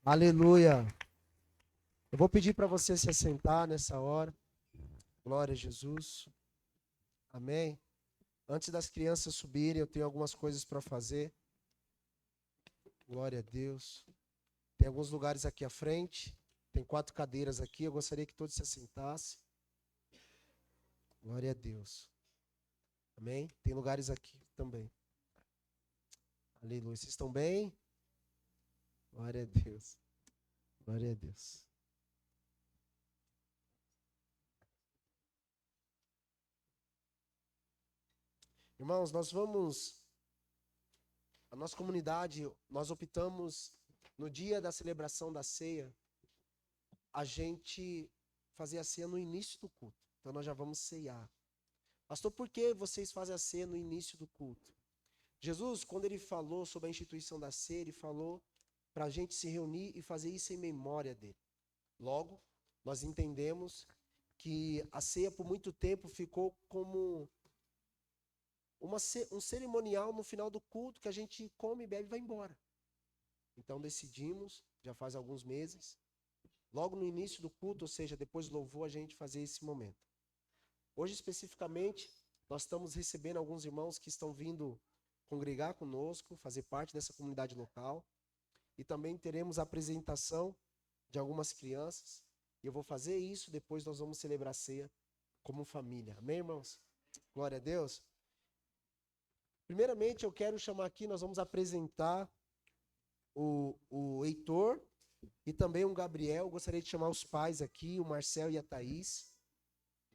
Aleluia. Eu vou pedir para você se assentar nessa hora. Glória a Jesus. Amém. Antes das crianças subirem, eu tenho algumas coisas para fazer. Glória a Deus. Tem alguns lugares aqui à frente. Tem 4 cadeiras aqui. Eu gostaria que todos se assentassem. Glória a Deus. Amém. Tem lugares aqui também. Aleluia. Vocês estão bem? Glória a Deus. Glória a Deus. Irmãos, a nossa comunidade, nós optamos no dia da celebração da ceia, a gente fazer a ceia no início do culto. Então nós já vamos ceiar. Pastor, por que vocês fazem a ceia no início do culto? Jesus, quando ele falou sobre a instituição da ceia, ele falou para a gente se reunir e fazer isso em memória dele. Logo, nós entendemos que a ceia por muito tempo ficou como um cerimonial no final do culto que a gente come, bebe e vai embora. Então decidimos, já faz alguns meses, logo no início do culto, ou seja, depois do louvor, a gente fazer esse momento. Hoje, especificamente, nós estamos recebendo alguns irmãos que estão vindo congregar conosco, fazer parte dessa comunidade local. E também teremos a apresentação de algumas crianças. E eu vou fazer isso, depois nós vamos celebrar a ceia como família. Amém, irmãos? Glória a Deus. Primeiramente, eu quero chamar aqui, nós vamos apresentar o Heitor e também o Gabriel. Eu gostaria de chamar os pais aqui, o Marcel e a Thaís.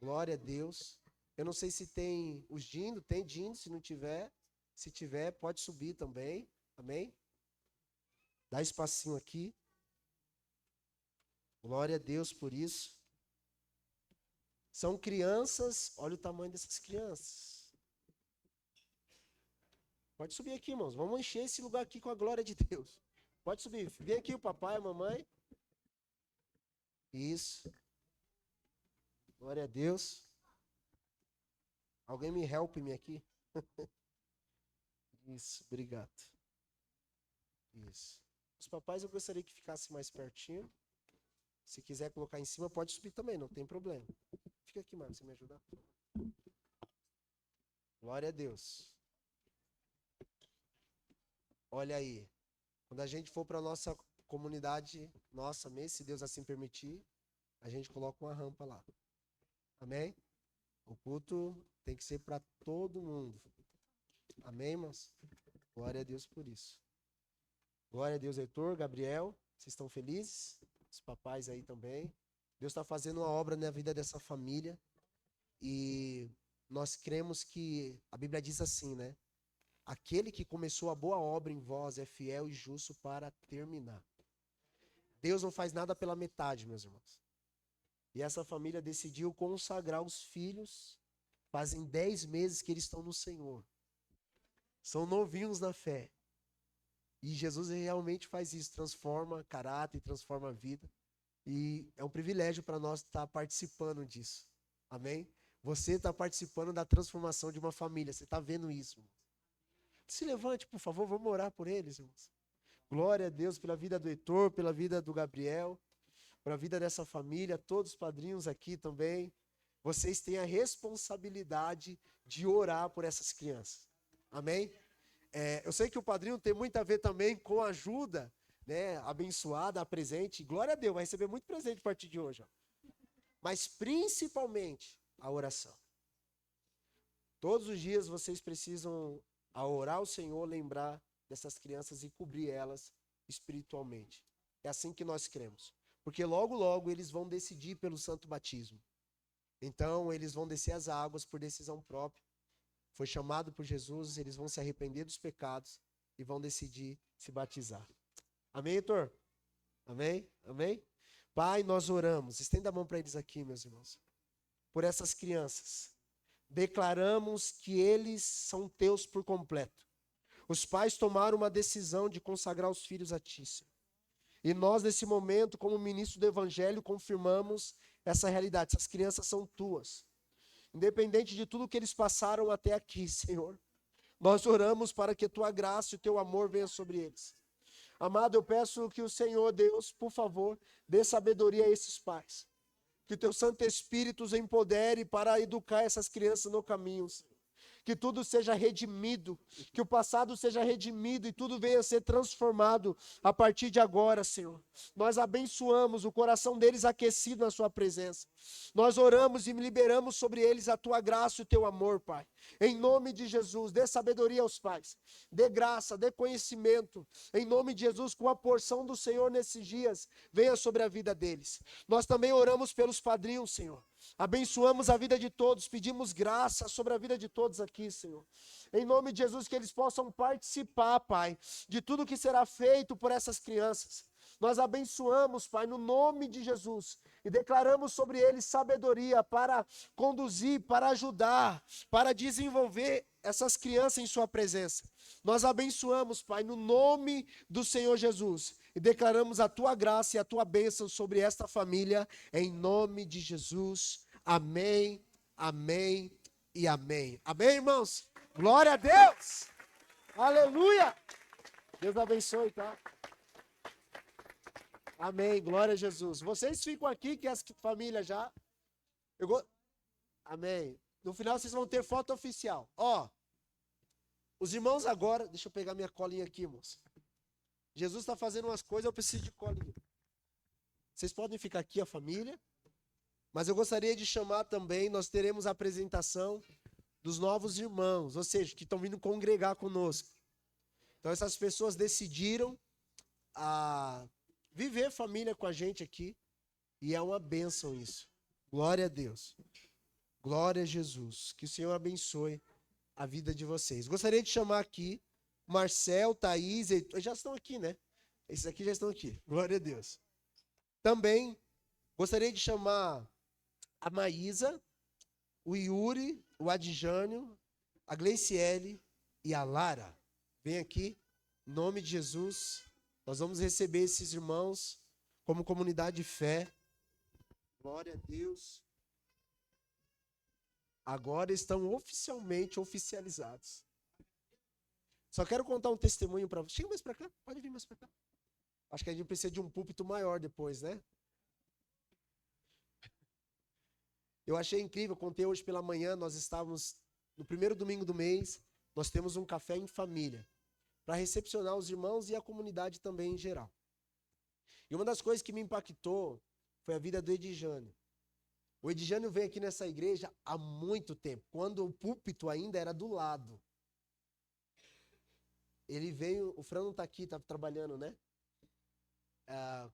Glória a Deus. Eu não sei se tem os Dindo, tem Dindo, se não tiver. Se tiver, pode subir também. Amém? Dá espacinho aqui. Glória a Deus por isso. São crianças, olha o tamanho dessas crianças. Pode subir aqui, irmãos. Vamos encher esse lugar aqui com a glória de Deus. Pode subir. Vem aqui o papai, a mamãe. Isso. Glória a Deus. Alguém me help-me aqui? Isso, obrigado. Isso. Os papais eu gostaria que ficasse mais pertinho. Se quiser colocar em cima, pode subir também, não tem problema. Fica aqui, mano, você me ajudar? Glória a Deus. Olha aí. Quando a gente for para a nossa comunidade, nossa mesmo, se Deus assim permitir, a gente coloca uma rampa lá. Amém? O culto tem que ser para todo mundo. Amém, irmãos? Glória a Deus por isso. Glória a Deus, Heitor, Gabriel. Vocês estão felizes? Os papais aí também. Deus está fazendo uma obra na vida dessa família. E nós cremos que a Bíblia diz assim, né? Aquele que começou a boa obra em vós é fiel e justo para terminar. Deus não faz nada pela metade, meus irmãos. E essa família decidiu consagrar os filhos. Fazem 10 meses que eles estão no Senhor. São novinhos na fé. E Jesus realmente faz isso, transforma caráter, transforma a vida. E é um privilégio para nós estar participando disso. Amém? Você está participando da transformação de uma família. Você está vendo isso, irmão. Se levante, por favor, vamos orar por eles, irmãos. Glória a Deus pela vida do Heitor, pela vida do Gabriel, pela vida dessa família, todos os padrinhos aqui também. Vocês têm a responsabilidade de orar por essas crianças. Amém? Eu sei que o padrinho tem muito a ver também com a ajuda, né, abençoada, a presente. Glória a Deus, vai receber muito presente a partir de hoje. Ó. Mas principalmente a oração. Todos os dias vocês precisam, ao orar ao Senhor, lembrar dessas crianças e cobrir elas espiritualmente. É assim que nós cremos. Porque logo, logo eles vão decidir pelo santo batismo. Então, eles vão descer as águas por decisão própria. Foi chamado por Jesus, eles vão se arrepender dos pecados e vão decidir se batizar. Amém, Heitor? Amém? Amém? Pai, nós oramos. Estenda a mão para eles aqui, meus irmãos. Por essas crianças. Declaramos que eles são teus por completo. Os pais tomaram uma decisão de consagrar os filhos a ti, Senhor. E nós, nesse momento, como ministro do Evangelho, confirmamos essa realidade. Essas crianças são tuas. Independente de tudo que eles passaram até aqui, Senhor. Nós oramos para que a tua graça e o teu amor venham sobre eles. Amado, eu peço que o Senhor, Deus, por favor, dê sabedoria a esses pais. Que o teu Santo Espírito os empodere para educar essas crianças no caminho, Senhor. Que tudo seja redimido, que o passado seja redimido e tudo venha a ser transformado a partir de agora, Senhor. Nós abençoamos o coração deles aquecido na sua presença. Nós oramos e liberamos sobre eles a tua graça e o teu amor, Pai. Em nome de Jesus, dê sabedoria aos pais, dê graça, dê conhecimento. Em nome de Jesus, com a porção do Senhor nesses dias, venha sobre a vida deles. Nós também oramos pelos padrinhos, Senhor. Abençoamos a vida de todos, pedimos graça sobre a vida de todos aqui, Senhor. Em nome de Jesus, que eles possam participar, Pai, de tudo que será feito por essas crianças. Nós abençoamos, Pai, no nome de Jesus, e declaramos sobre eles sabedoria para conduzir, para ajudar, para desenvolver essas crianças em sua presença. Nós abençoamos, Pai, no nome do Senhor Jesus, e declaramos a tua graça e a tua bênção sobre esta família, em nome de Jesus. Amém, amém e amém. Amém, irmãos? Glória a Deus! Aleluia! Deus abençoe, tá? Amém, glória a Jesus. Vocês ficam aqui, que as famílias já... Amém. No final vocês vão ter foto oficial. Ó, os irmãos agora... Deixa eu pegar minha colinha aqui, moça. Jesus está fazendo umas coisas, eu preciso de colinha. Vocês podem ficar aqui, a família. Mas eu gostaria de chamar também, nós teremos a apresentação dos novos irmãos, ou seja, que estão vindo congregar conosco. Então essas pessoas decidiram viver família com a gente aqui, e é uma bênção isso. Glória a Deus. Glória a Jesus. Que o Senhor abençoe a vida de vocês. Gostaria de chamar aqui Marcel, Thaís, já estão aqui, né? Esses aqui já estão aqui. Glória a Deus. Também gostaria de chamar a Maísa, o Yuri, o Adjânio, a Gleiciele e a Lara. Vem aqui, em nome de Jesus. Nós vamos receber esses irmãos como comunidade de fé. Glória a Deus. Agora estão oficialmente oficializados. Só quero contar um testemunho para vocês. Chega mais para cá, pode vir mais para cá. Acho que a gente precisa de um púlpito maior depois, né? Eu achei incrível, contei hoje pela manhã, nós estávamos no primeiro domingo do mês, nós temos um café em família, para recepcionar os irmãos e a comunidade também em geral. E uma das coisas que me impactou foi a vida do Edjânio. O Edjânio veio aqui nessa igreja há muito tempo, quando o púlpito ainda era do lado. Ele veio, o Fran não está aqui, está trabalhando, né?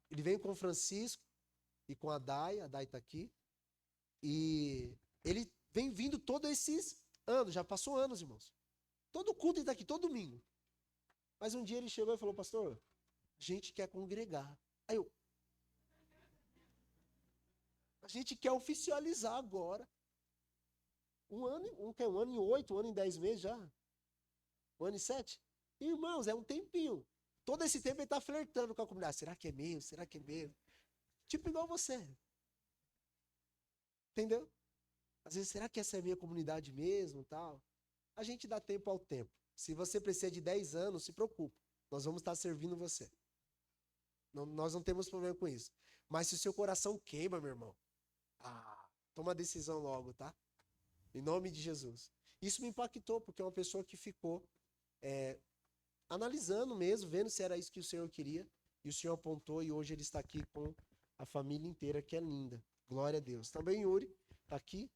Ele veio com o Francisco e com a Dai está aqui. E ele vem vindo todos esses anos, já passou anos, irmãos. Todo culto ele está aqui, todo domingo. Mas um dia ele chegou e falou, pastor, a gente quer congregar. Aí a gente quer oficializar agora. Um ano e 8, 1 ano e 10 meses já. 1 ano e 7. Irmãos, é um tempinho. Todo esse tempo ele está flertando com a comunidade. Será que é meu? Será que é meu? Tipo igual você. Entendeu? Às vezes, será que essa é a minha comunidade mesmo? Tal? A gente dá tempo ao tempo. Se você precisa de 10 anos, se preocupe. Nós vamos estar servindo você. Nós não temos problema com isso. Mas se o seu coração queima, meu irmão, toma a decisão logo, tá? Em nome de Jesus. Isso me impactou, porque é uma pessoa que ficou analisando mesmo, vendo se era isso que o Senhor queria. E o Senhor apontou e hoje ele está aqui com a família inteira, que é linda. Glória a Deus. Também Yuri está aqui,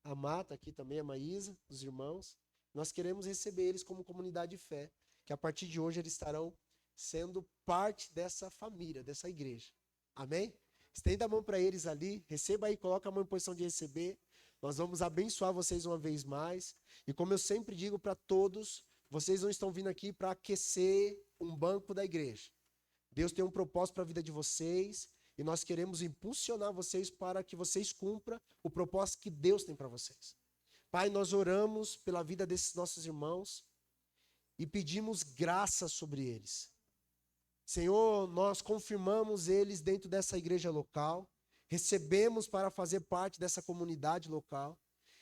a Má está aqui também, a Maísa, os irmãos. Nós queremos receber eles como comunidade de fé, que a partir de hoje eles estarão sendo parte dessa família, dessa igreja. Amém? Estenda a mão para eles ali, receba aí, coloca a mão em posição de receber. Nós vamos abençoar vocês uma vez mais. E como eu sempre digo para todos, vocês não estão vindo aqui para aquecer um banco da igreja. Deus tem um propósito para a vida de vocês. E nós queremos impulsionar vocês para que vocês cumpram o propósito que Deus tem para vocês. Pai, nós oramos pela vida desses nossos irmãos e pedimos graça sobre eles. Senhor, nós confirmamos eles dentro dessa igreja local, recebemos para fazer parte dessa comunidade local.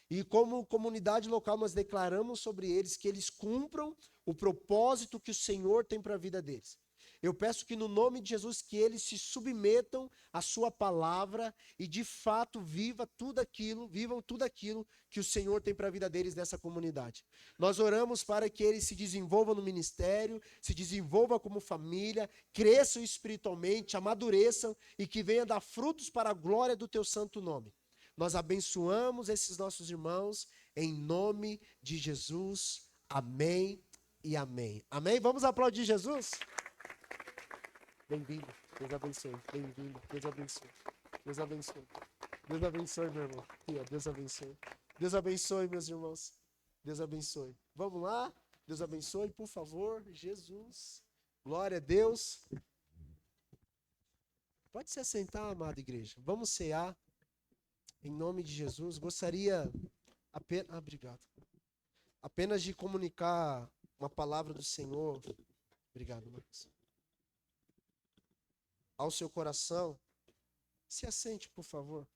E como comunidade local nós declaramos sobre eles que eles cumpram o propósito que o Senhor tem para a vida deles. Eu peço que no nome de Jesus que eles se submetam à sua palavra e de fato vivam tudo aquilo que o Senhor tem para a vida deles nessa comunidade. Nós oramos para que eles se desenvolvam no ministério, se desenvolvam como família, cresçam espiritualmente, amadureçam e que venham dar frutos para a glória do teu santo nome. Nós abençoamos esses nossos irmãos em nome de Jesus. Amém e amém. Amém? Vamos aplaudir Jesus? Bem-vindo. Deus abençoe. Bem-vindo. Deus abençoe. Deus abençoe. Deus abençoe, meu irmão. Aqui, ó. Deus abençoe. Deus abençoe, meus irmãos. Deus abençoe. Vamos lá? Deus abençoe, por favor. Jesus. Glória a Deus. Pode se assentar, amada igreja. Vamos cear. Em nome de Jesus. Gostaria apenas... obrigado. Apenas de comunicar uma palavra do Senhor. Obrigado, Marcos. Ao seu coração. Se assente, por favor.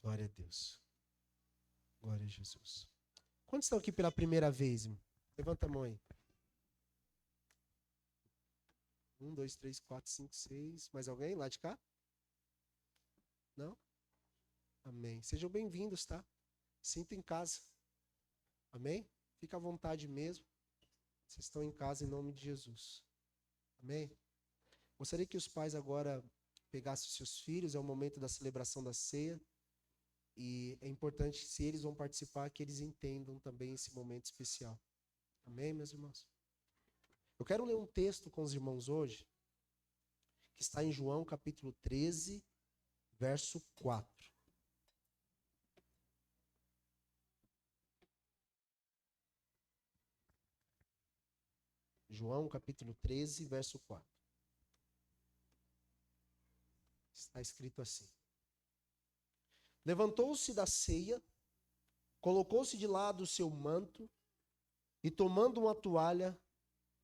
Glória a Deus. Glória a Jesus. Quantos estão aqui pela primeira vez, irmão? Levanta a mão aí. 1, 2, 3, 4, 5, 6. Mais alguém lá de cá? Não? Amém. Sejam bem-vindos, tá? Sinta em casa. Amém? Fica à vontade mesmo. Vocês estão em casa em nome de Jesus. Amém? Gostaria que os pais agora pegassem os seus filhos. É o momento da celebração da ceia. E é importante, se eles vão participar, que eles entendam também esse momento especial. Amém, meus irmãos? Eu quero ler um texto com os irmãos hoje, que está em João capítulo 13, verso 4. João capítulo 13, verso 4. Está escrito assim. Levantou-se da ceia, colocou-se de lado o seu manto e tomando uma toalha,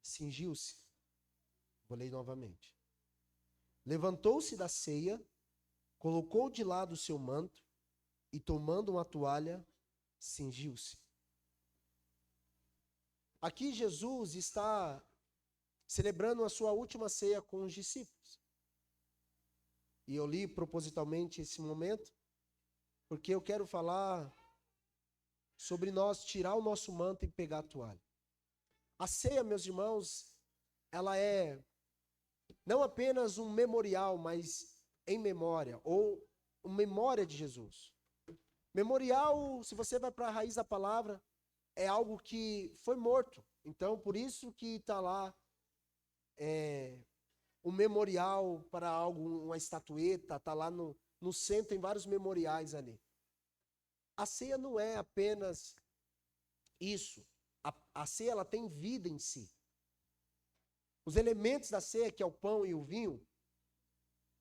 cingiu-se. Vou ler novamente. Levantou-se da ceia, colocou de lado o seu manto e tomando uma toalha, cingiu-se. Aqui Jesus está celebrando a sua última ceia com os discípulos. E eu li propositalmente esse momento, porque eu quero falar sobre nós tirar o nosso manto e pegar a toalha. A ceia, meus irmãos, ela é não apenas um memorial, mas em memória, ou uma memória de Jesus. Memorial, se você vai para a raiz da palavra, é algo que foi morto. Então, por isso que está lá um memorial para algo, uma estatueta, está lá no centro, tem vários memoriais ali. A ceia não é apenas isso. A ceia, ela tem vida em si. Os elementos da ceia, que é o pão e o vinho,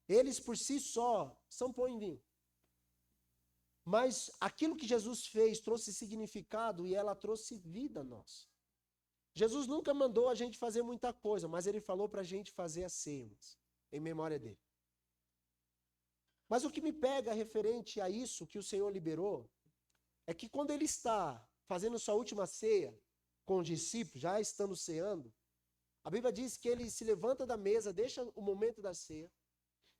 eles por si só são pão e vinho. Mas aquilo que Jesus fez trouxe significado e ela trouxe vida a nós. Jesus nunca mandou a gente fazer muita coisa, mas ele falou para a gente fazer a ceia, em memória dele. Mas o que me pega referente a isso que o Senhor liberou, é que quando ele está fazendo sua última ceia com os discípulos, já estando ceando, a Bíblia diz que ele se levanta da mesa, deixa o momento da ceia,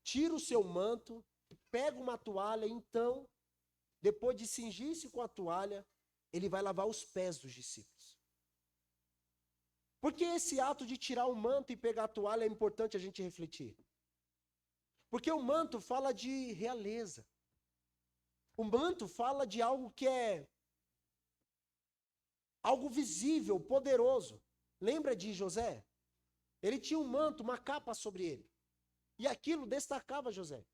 tira o seu manto, pega uma toalha, então, depois de cingir-se com a toalha, ele vai lavar os pés dos discípulos. Por que esse ato de tirar o manto e pegar a toalha é importante a gente refletir? Porque o manto fala de realeza. O manto fala de algo que é algo visível, poderoso. Lembra de José? Ele tinha um manto, uma capa sobre ele. E aquilo destacava José.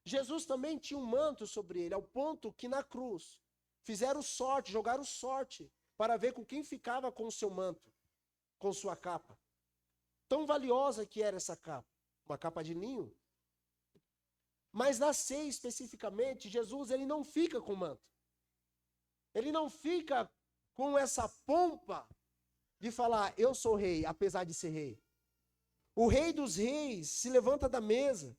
Jesus também tinha um manto sobre ele, ao ponto que na cruz fizeram sorte, jogaram sorte, para ver com quem ficava com o seu manto, com sua capa. Tão valiosa que era essa capa. Uma capa de linho. Mas na ceia especificamente, Jesus ele não fica com o manto. Ele não fica com essa pompa de falar, eu sou rei, apesar de ser rei. O rei dos reis se levanta da mesa.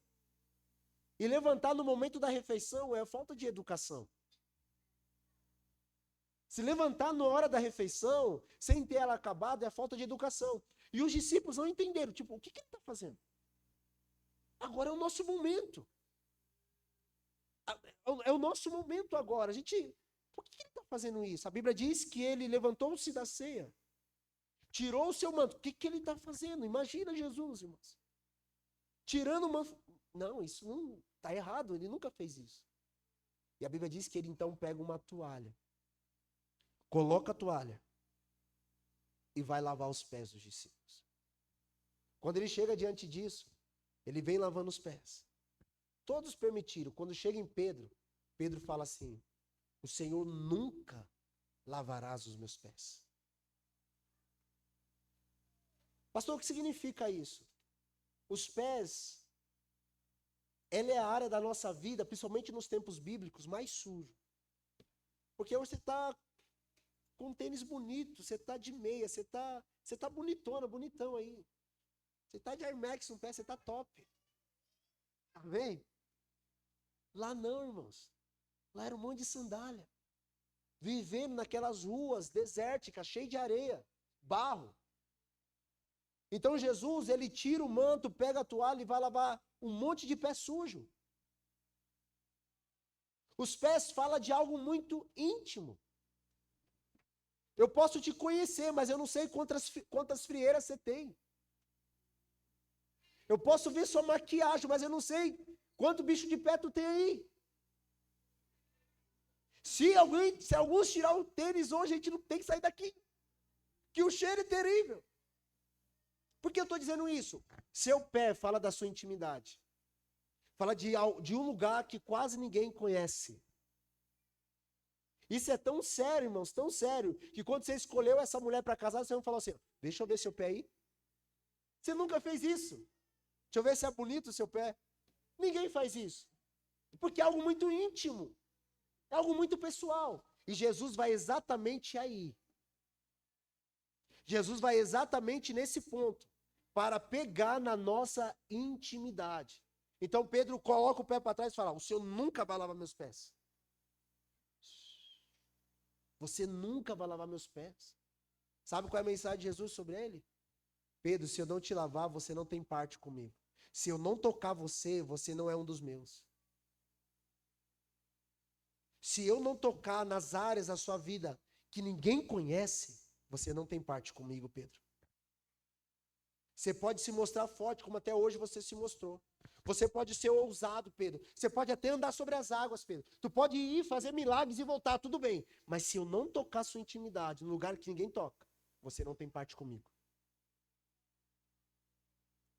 E levantar no momento da refeição é falta de educação. Se levantar na hora da refeição, sem ter ela acabada, é falta de educação. E os discípulos não entenderam, tipo, o que ele está fazendo? Agora é o nosso momento. É o nosso momento agora. Por que ele está fazendo isso? A Bíblia diz que ele levantou-se da ceia, tirou o seu manto. O que ele está fazendo? Imagina Jesus, irmãos. Tirando o manto. Não, isso não está errado, ele nunca fez isso. E a Bíblia diz que ele então pega uma toalha, coloca a toalha e vai lavar os pés dos discípulos. Quando ele chega diante disso, ele vem lavando os pés. Todos permitiram. Quando chega em Pedro, Pedro fala assim, o Senhor nunca lavarás os meus pés. Pastor, o que significa isso? Os pés, ela é a área da nossa vida, principalmente nos tempos bíblicos, mais sujo. Porque hoje você está com um tênis bonito, você está de meia, você está bonitona, bonitão aí. Você está de Air Max no pé, você está top. Amém? Lá não, irmãos. Lá era um monte de sandália. Vivendo naquelas ruas desérticas, cheias de areia, barro. Então Jesus, ele tira o manto, pega a toalha e vai lavar um monte de pé sujo. Os pés falam de algo muito íntimo. Eu posso te conhecer, mas eu não sei quantas frieiras você tem. Eu posso ver sua maquiagem, mas eu não sei quanto bicho de pé tu tem aí. Se alguns tirar o tênis hoje, a gente não tem que sair daqui. Que o cheiro é terrível. Por que eu estou dizendo isso? Seu pé fala da sua intimidade. Fala de um lugar que quase ninguém conhece. Isso é tão sério, irmãos, tão sério, que quando você escolheu essa mulher para casar, você não falou assim, deixa eu ver seu pé aí. Você nunca fez isso. Deixa eu ver se é bonito o seu pé. Ninguém faz isso. Porque é algo muito íntimo. É algo muito pessoal. E Jesus vai exatamente aí. Jesus vai exatamente nesse ponto. Para pegar na nossa intimidade. Então Pedro coloca o pé para trás e fala, o Senhor nunca vai lavar meus pés. Você nunca vai lavar meus pés. Sabe qual é a mensagem de Jesus sobre ele? Pedro, se eu não te lavar, você não tem parte comigo. Se eu não tocar você, você não é um dos meus. Se eu não tocar nas áreas da sua vida que ninguém conhece, você não tem parte comigo, Pedro. Você pode se mostrar forte, como até hoje você se mostrou. Você pode ser ousado, Pedro. Você pode até andar sobre as águas, Pedro. Tu pode ir fazer milagres e voltar, tudo bem. Mas se eu não tocar sua intimidade, no lugar que ninguém toca, você não tem parte comigo.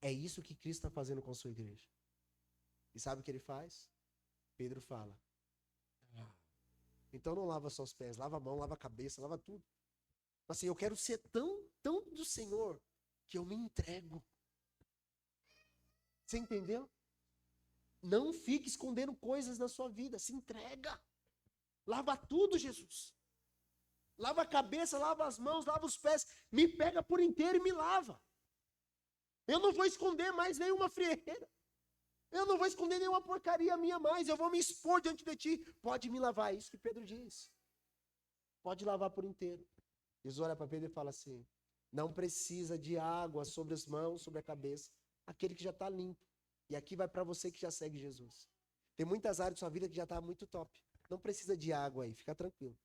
É isso que Cristo está fazendo com a sua igreja. E sabe o que ele faz? Pedro fala. Então não lava só os pés, lava a mão, lava a cabeça, lava tudo. Assim, eu quero ser tão do Senhor que eu me entrego. Você entendeu? Não fique escondendo coisas na sua vida, se entrega. Lava tudo, Jesus. Lava a cabeça, lava as mãos, lava os pés. Me pega por inteiro e me lava. Eu não vou esconder mais nenhuma frieira. Eu não vou esconder nenhuma porcaria minha mais. Eu vou me expor diante de ti. Pode me lavar, é isso que Pedro diz. Pode lavar por inteiro. Jesus olha para Pedro e fala assim, não precisa de água sobre as mãos, sobre a cabeça. Aquele que já está limpo. E aqui vai para você que já segue Jesus. Tem muitas áreas da sua vida que já está muito top. Não precisa de água aí, fica tranquilo.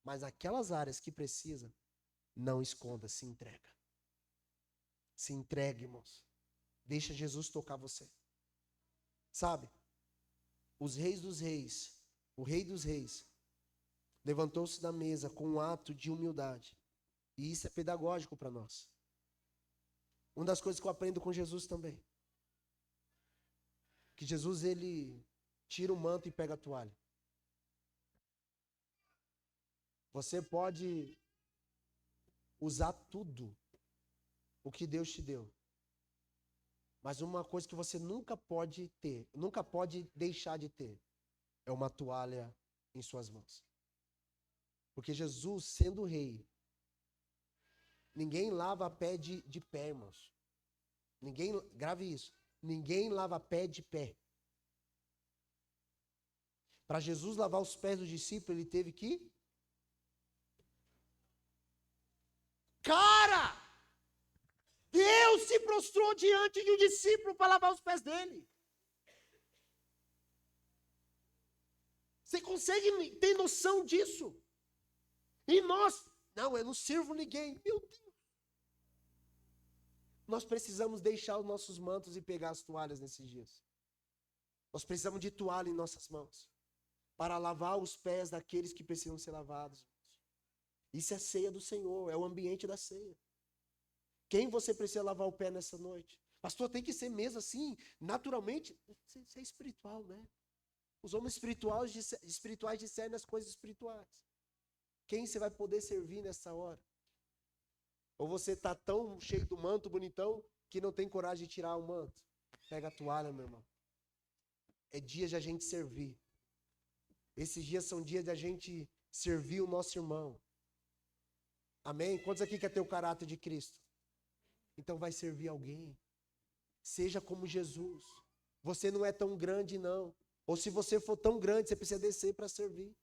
Mas aquelas áreas que precisa, não esconda, se entrega. Se entregue, irmãos. Deixa Jesus tocar você. Sabe? Os reis dos reis, o rei dos reis, levantou-se da mesa com um ato de humildade. E isso é pedagógico para nós. Uma das coisas que eu aprendo com Jesus também. Que Jesus, ele tira o manto e pega a toalha. Você pode usar tudo o que Deus te deu. Mas uma coisa que você nunca pode ter, nunca pode deixar de ter, é uma toalha em suas mãos. Porque Jesus, sendo rei, ninguém lava pé de pé, irmãos. Ninguém, grave isso, ninguém lava pé de pé. Para Jesus lavar os pés dos discípulos, ele teve que... Cara! Deus se prostrou diante de um discípulo para lavar os pés dele. Você consegue ter noção disso? E nós, não, eu não sirvo ninguém. Meu Deus. Nós precisamos deixar os nossos mantos e pegar as toalhas nesses dias. Nós precisamos de toalha em nossas mãos para lavar os pés daqueles que precisam ser lavados. Isso é ceia do Senhor, é o ambiente da ceia. Quem você precisa lavar o pé nessa noite? Pastor, tem que ser mesmo assim, naturalmente. Isso é espiritual, né? Os homens espirituais discernem as coisas espirituais. Quem você vai poder servir nessa hora? Ou você está tão cheio do manto bonitão que não tem coragem de tirar o manto? Pega a toalha, meu irmão. É dia de a gente servir. Esses dias são dias de a gente servir o nosso irmão. Amém? Quantos aqui quer ter o caráter de Cristo? Então vai servir alguém. Seja como Jesus. Você não é tão grande, não. Ou se você for tão grande, você precisa descer para servir.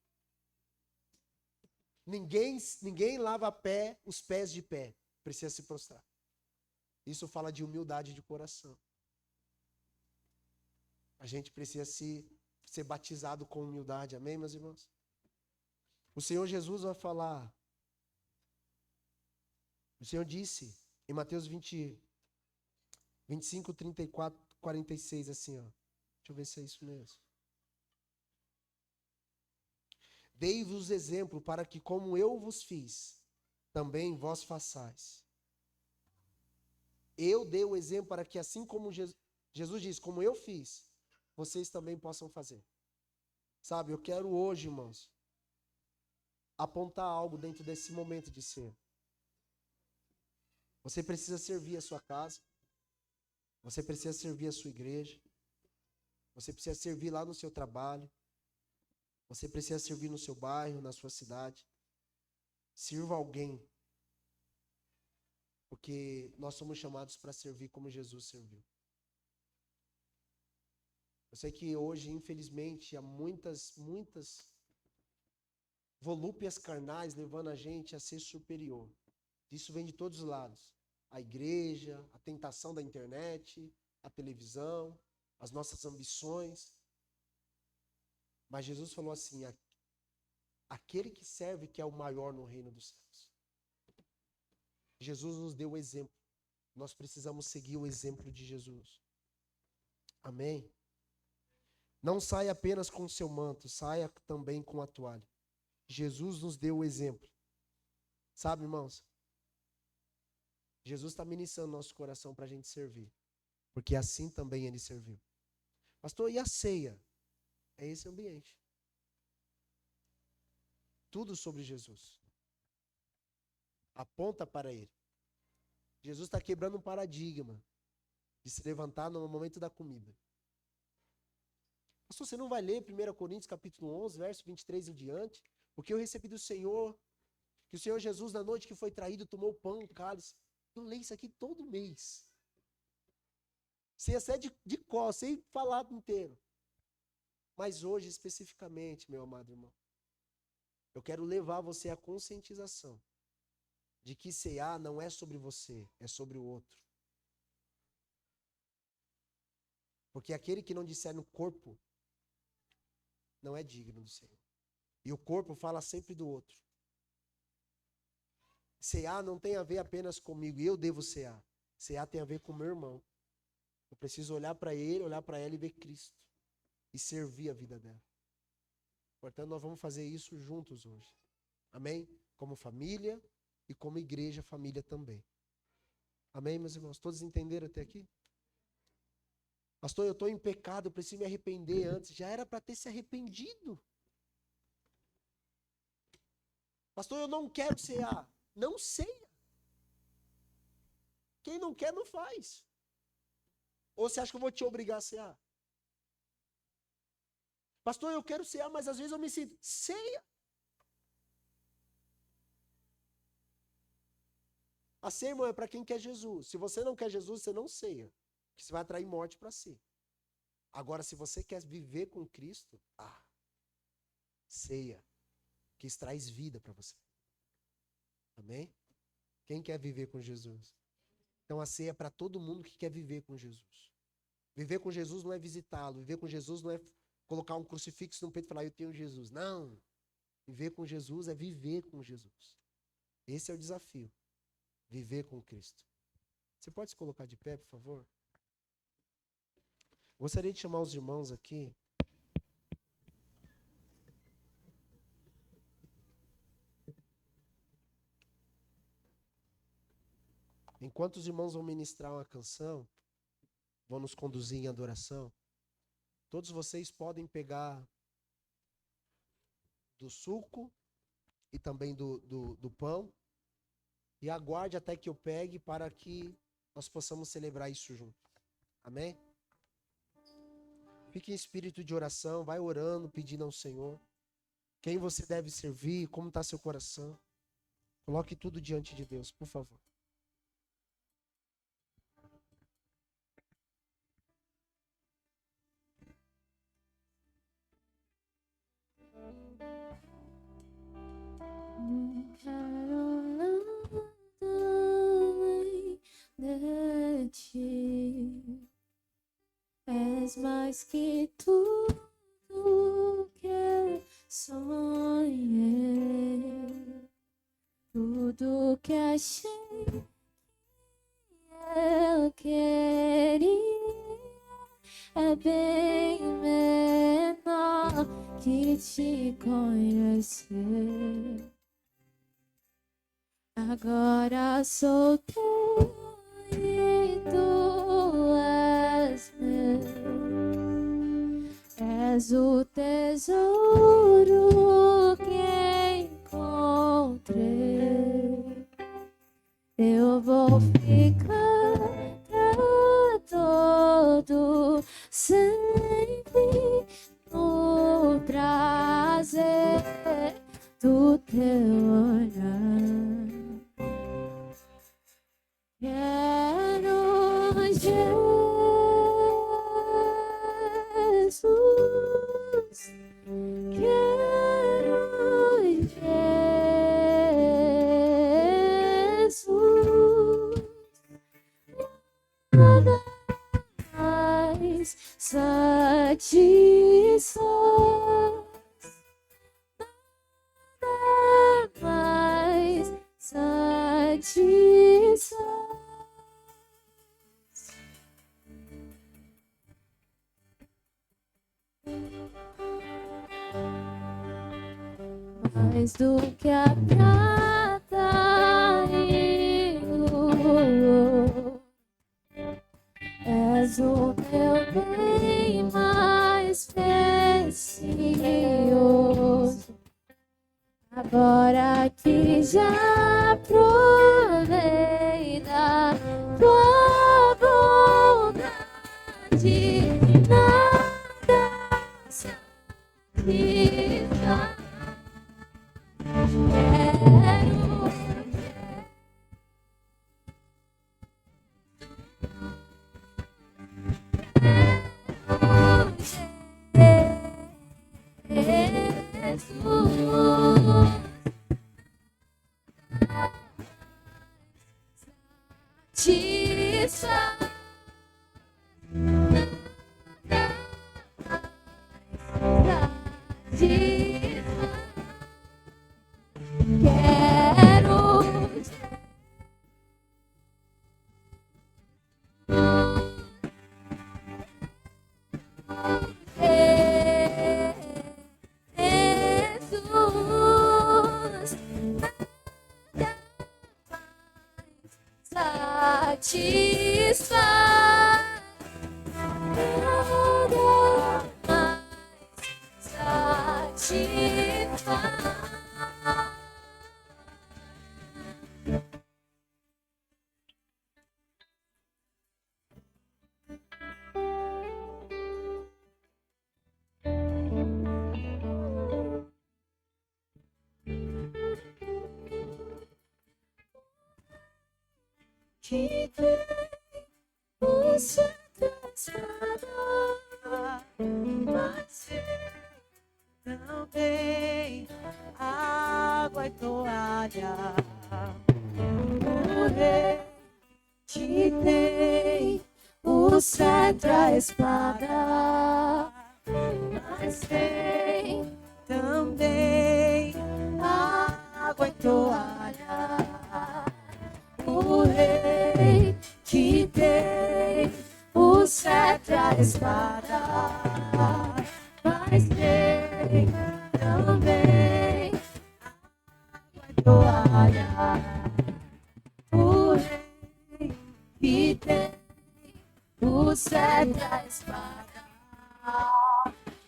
Ninguém lava os pés de pé. Precisa se prostrar. Isso fala de humildade de coração. A gente precisa ser batizado com humildade. Amém, meus irmãos? O Senhor Jesus vai falar. O Senhor disse em Mateus 25, 34, 46, assim, ó. Deixa eu ver se é isso mesmo. Dei-vos exemplo para que, como eu vos fiz, também vós façais. Eu dei o exemplo para que, assim como Jesus diz, como eu fiz, vocês também possam fazer. Sabe, eu quero hoje, irmãos, apontar algo dentro desse momento de ser. Você precisa servir a sua casa. Você precisa servir a sua igreja. Você precisa servir lá no seu trabalho. Você precisa servir no seu bairro, na sua cidade. Sirva alguém. Porque nós somos chamados para servir como Jesus serviu. Eu sei que hoje, infelizmente, há muitas volúpias carnais levando a gente a ser superior. Isso vem de todos os lados. A igreja, a tentação da internet, a televisão, as nossas ambições. Mas Jesus falou assim, aquele que serve que é o maior no reino dos céus. Jesus nos deu o exemplo. Nós precisamos seguir o exemplo de Jesus. Amém? Não saia apenas com o seu manto, saia também com a toalha. Jesus nos deu o exemplo. Sabe, irmãos? Jesus está ministrando nosso coração para a gente servir. Porque assim também ele serviu. Pastor, e a ceia? É esse ambiente. Tudo sobre Jesus. Aponta para ele. Jesus está quebrando um paradigma de se levantar no momento da comida. Pastor, você não vai ler 1 Coríntios capítulo 11, verso 23 em diante? Porque eu recebi do Senhor, que o Senhor Jesus, na noite que foi traído, tomou o pão, o cálice. Eu leio isso aqui todo mês. Sei até de cor, sem falar inteiro. Mas hoje, especificamente, meu amado irmão, eu quero levar você à conscientização de que cear não é sobre você, é sobre o outro. Porque aquele que não discerne o corpo não é digno do Senhor. E o corpo fala sempre do outro. Cear não tem a ver apenas comigo, e eu devo cear. Cear tem a ver com o meu irmão. Eu preciso olhar para ele, olhar para ela e ver Cristo. E servir a vida dela. Portanto, nós vamos fazer isso juntos hoje. Amém? Como família e como igreja, família também. Amém, meus irmãos? Todos entenderam até aqui? Pastor, eu estou em pecado, eu preciso me arrepender antes. Já era para ter se arrependido. Pastor, eu não quero cear. Não ceia. Quem não quer, não faz. Ou você acha que eu vou te obrigar a cear? Pastor, eu quero cear, mas às vezes eu me sinto. Ceia. A ceia, irmão, é para quem quer Jesus. Se você não quer Jesus, você não ceia. Porque você vai atrair morte para si. Agora, se você quer viver com Cristo, ceia. Que isso traz vida para você. Amém? Quem quer viver com Jesus? Então a ceia é para todo mundo que quer viver com Jesus. Viver com Jesus não é visitá-lo. Viver com Jesus não é colocar um crucifixo no peito e falar, eu tenho Jesus. Não. Viver com Jesus é viver com Jesus. Esse é o desafio. Viver com Cristo. Você pode se colocar de pé, por favor? Gostaria de chamar os irmãos aqui. Enquanto os irmãos vão ministrar uma canção, vão nos conduzir em adoração, todos vocês podem pegar do suco e também do pão e aguarde até que eu pegue para que nós possamos celebrar isso juntos. Amém? Fique em espírito de oração, vai orando, pedindo ao Senhor. Quem você deve servir, como está seu coração. Coloque tudo diante de Deus, por favor. De ti és mais que tudo que sonhei, tudo que achei eu queria é bem menor que te conhecer. Agora sou teu e tu és meu. És o tesouro que encontrei. Eu vou ficar pra todo sempre no prazer do teu olhar. Quero Jesus, quero Jesus, nada mais satisfaz, nada mais satisfaz. Mais do que a prata e o ouro, és o meu bem mais precioso. Agora que já provei da tua bondade, nada satisfaz. que tem o cetro e a espada, mas também água e toalha. O rei que tem o cetro e a espada, mas tem também água e toalha. O rei que tem o cetro e a espada, mas tem também água e toalha. O rei que tem o cetro e a espada,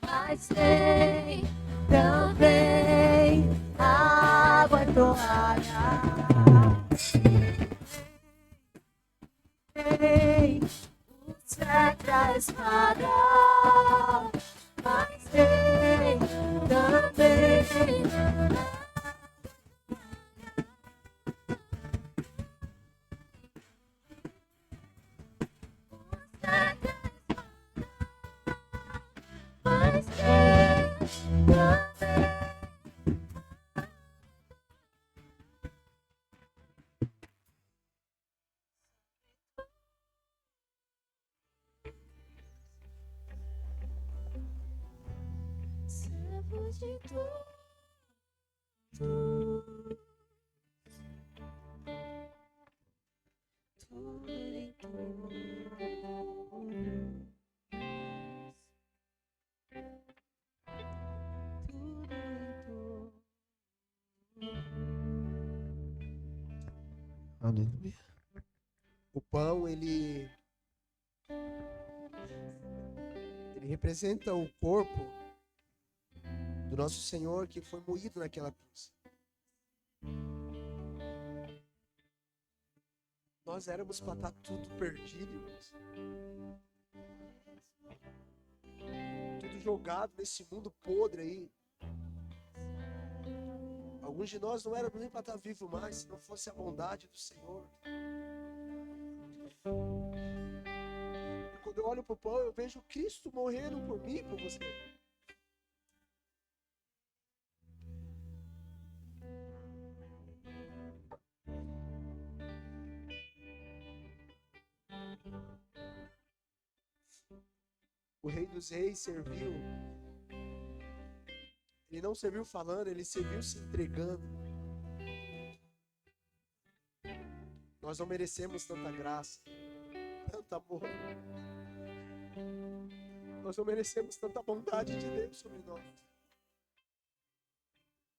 mas tem também água e toalha. Tem o cetro e a espada, mas tem também mas tem também. Servos de tudo em Aleluia. O pão, ele representa o corpo do nosso Senhor que foi moído naquela cruz. Nós éramos para estar tudo perdido, irmãos. Tudo jogado nesse mundo podre aí. Alguns de nós não éramos nem para estar vivo mais, se não fosse a bondade do Senhor. E quando eu olho para o pão, eu vejo Cristo morrendo por mim, por você. O Rei dos Reis serviu. Ele não serviu falando, ele serviu se entregando. Nós não merecemos tanta graça, tanto amor. Nós não merecemos tanta bondade de Deus sobre nós.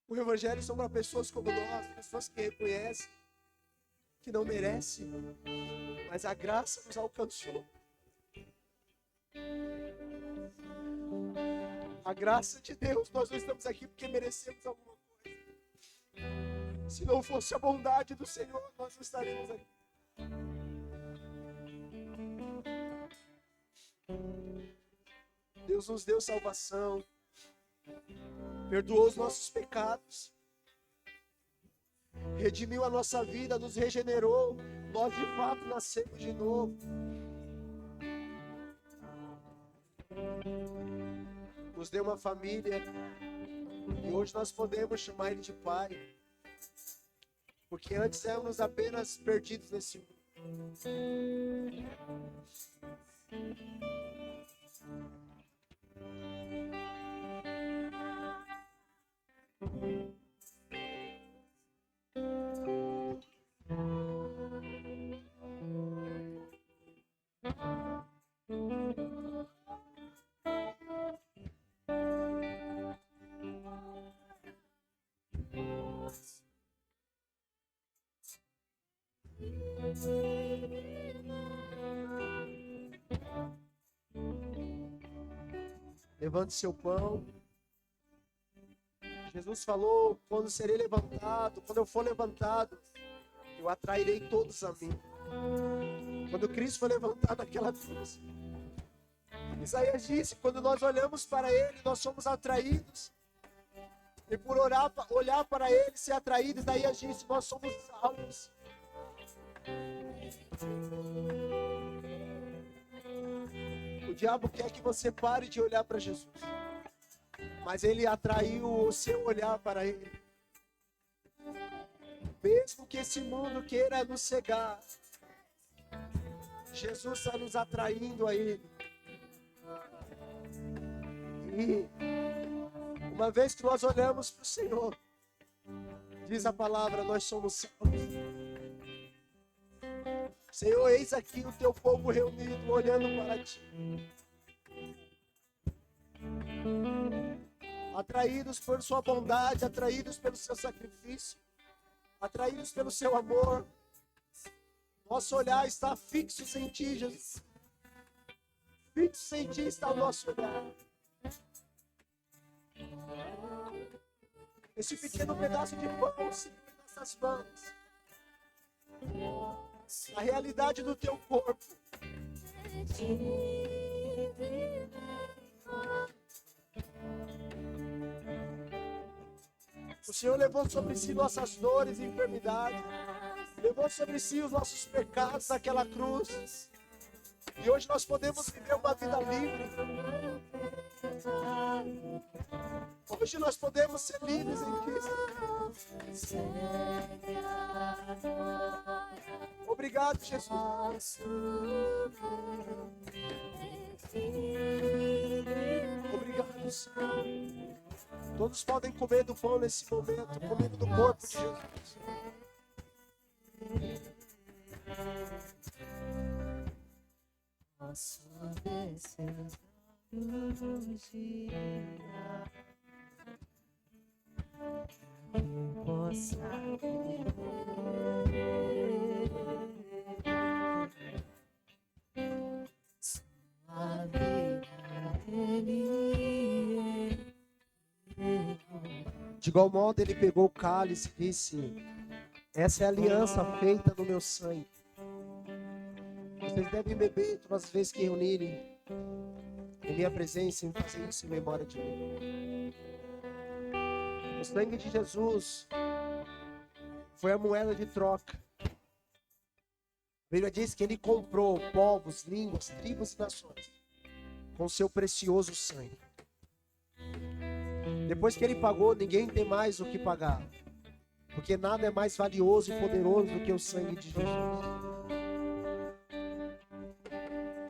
O Evangelho são para pessoas como nós, pessoas que reconhecem que não merecem, mas a graça nos alcançou. A graça de Deus, nós não estamos aqui porque merecemos alguma coisa. Se não fosse a bondade do Senhor, nós não estaríamos aqui. Deus nos deu salvação, perdoou os nossos pecados, redimiu a nossa vida, nos regenerou, nós de fato nascemos de novo. Nos deu uma família e hoje nós podemos chamar Ele de Pai, porque antes éramos apenas perdidos nesse mundo. Levante seu pão. Jesus falou: quando serei levantado, quando eu for levantado, eu atrairei todos a mim. Quando Cristo foi levantado naquela cruz, Isaías disse: quando nós olhamos para Ele, nós somos atraídos. E por olhar para Ele, ser atraídos, Isaías disse: nós somos salvos. O diabo quer que você pare de olhar para Jesus, mas ele atraiu o seu olhar para ele. Mesmo que esse mundo queira nos cegar, Jesus está nos atraindo a ele. E uma vez que nós olhamos para o Senhor, diz a palavra, nós somos salvos. Senhor, eis aqui o teu povo reunido, olhando para ti. Atraídos por sua bondade, atraídos pelo seu sacrifício, atraídos pelo seu amor. Nosso olhar está fixo em ti, Jesus. Fixo em ti está o nosso olhar. Esse pequeno pedaço de pão, Senhor, nessas mãos. A realidade do teu corpo. O Senhor levou sobre si nossas dores e enfermidades. Levou sobre si os nossos pecados naquela cruz. E hoje nós podemos viver uma vida livre. Hoje nós podemos ser livres em Cristo. Obrigado, Jesus. Obrigado, Senhor. Todos podem comer do pão nesse momento, comendo do corpo de Jesus. Posso ver seus olhos girar, eu possa ver sua vida ele. De igual modo ele pegou o cálice e disse: essa é a aliança feita no meu sangue. Vocês devem beber todas as vezes que reunirem em minha presença e fazer isso em memória de mim. O sangue de Jesus foi a moeda de troca. A Bíblia diz que ele comprou povos, línguas, tribos e nações com seu precioso sangue. Depois que ele pagou, ninguém tem mais o que pagar, porque nada é mais valioso e poderoso do que o sangue de Jesus.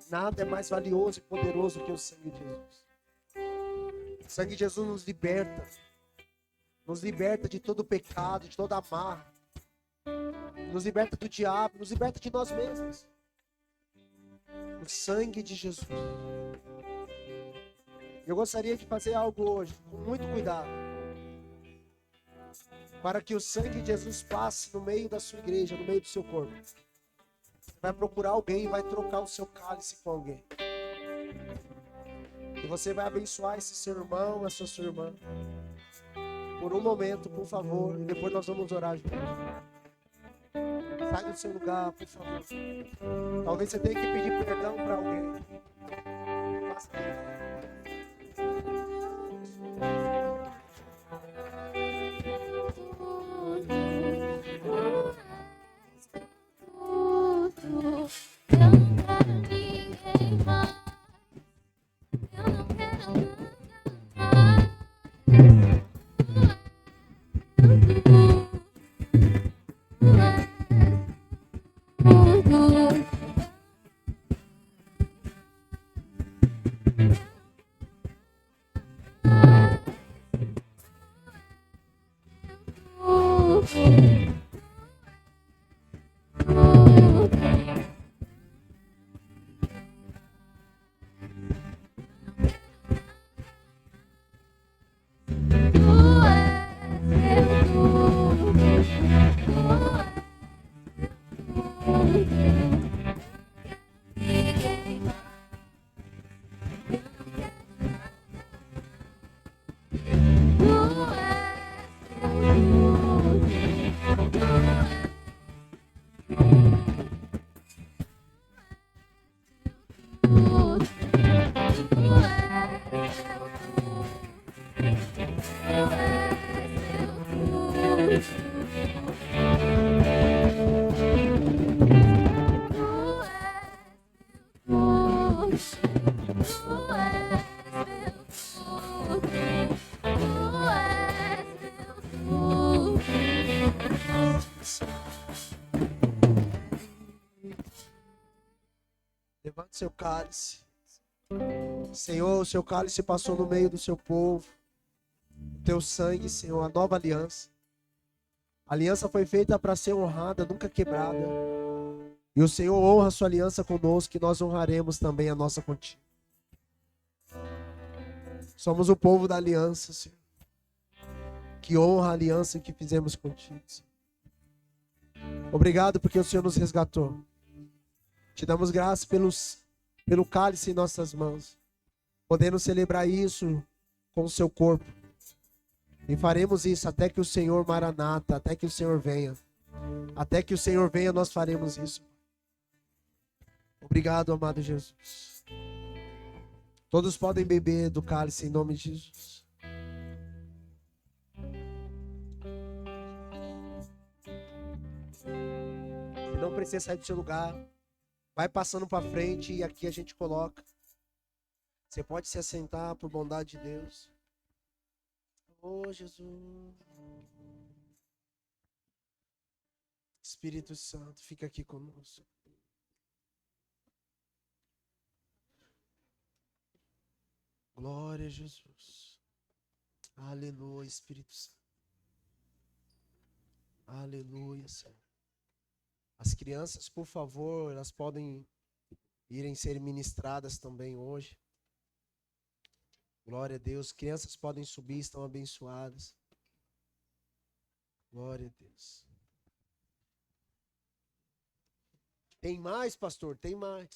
Nada é mais valioso e poderoso que o sangue de Jesus. O sangue de Jesus nos liberta de todo pecado, de toda amarra, nos liberta do diabo, nos liberta de nós mesmos. O sangue de Jesus. Eu gostaria de fazer algo hoje, com muito cuidado, para que o sangue de Jesus passe no meio da sua igreja, no meio do seu corpo. Vai procurar alguém e vai trocar o seu cálice com alguém. E você vai abençoar esse seu irmão, essa sua irmã. Por um momento, por favor, e depois nós vamos orar juntos. Sai do seu lugar, por favor. Talvez você tenha que pedir perdão para alguém. Faça isso. Eu não quero ninguém mais. Eu não quero nada Tu és Levante seu cálice. Senhor, o seu cálice passou no meio do seu povo. O teu sangue, Senhor, a nova aliança. A aliança foi feita para ser honrada, nunca quebrada. E o Senhor honra a sua aliança conosco, que nós honraremos também a nossa contigo. Somos o povo da aliança, Senhor, que honra a aliança que fizemos contigo, Senhor. Obrigado porque o Senhor nos resgatou. Te damos graças pelo cálice em nossas mãos, podendo celebrar isso com o seu corpo. E faremos isso até que o Senhor Maranata, até que o Senhor venha. Até que o Senhor venha, nós faremos isso. Obrigado, amado Jesus. Todos podem beber do cálice em nome de Jesus. Você não precisa sair do seu lugar. Vai passando para frente e aqui a gente coloca. Você pode se assentar por bondade de Deus. Oh, Jesus. Espírito Santo, fica aqui conosco. Glória a Jesus. Aleluia, Espírito Santo. Aleluia, Senhor. As crianças, por favor, elas podem irem ser ministradas também hoje. Glória a Deus. Crianças podem subir, estão abençoadas. Glória a Deus. Tem mais, pastor? Tem mais.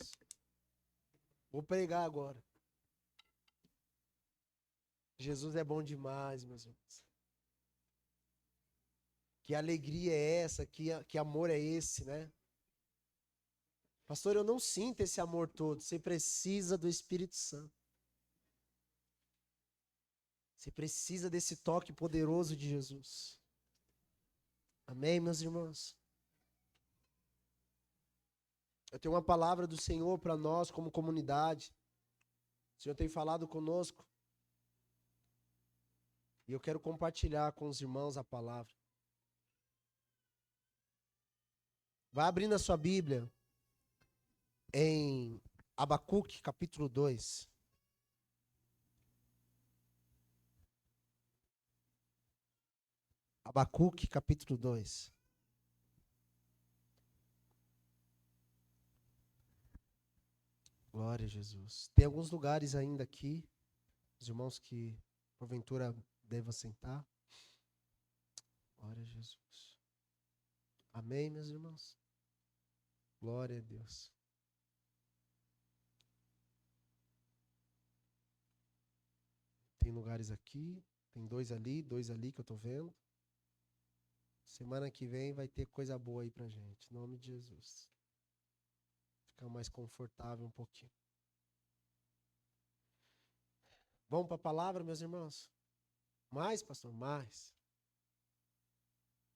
Vou pregar agora. Jesus é bom demais, meus irmãos. Que alegria é essa? Que amor é esse, né? Pastor, eu não sinto esse amor todo. Você precisa do Espírito Santo. Você precisa desse toque poderoso de Jesus. Amém, meus irmãos? Eu tenho uma palavra do Senhor para nós como comunidade. O Senhor tem falado conosco. E eu quero compartilhar com os irmãos a palavra. Vai abrindo a sua Bíblia em Abacuque, capítulo 2. Abacuque, capítulo 2. Glória a Jesus. Tem alguns lugares ainda aqui, os irmãos que porventura devam sentar. Glória a Jesus. Amém, meus irmãos? Glória a Deus. Tem lugares aqui, tem dois ali que eu tô vendo. Semana que vem vai ter coisa boa aí pra gente, em nome de Jesus. Ficar mais confortável um pouquinho. Vamos para a palavra, meus irmãos? Mais, pastor? Mais.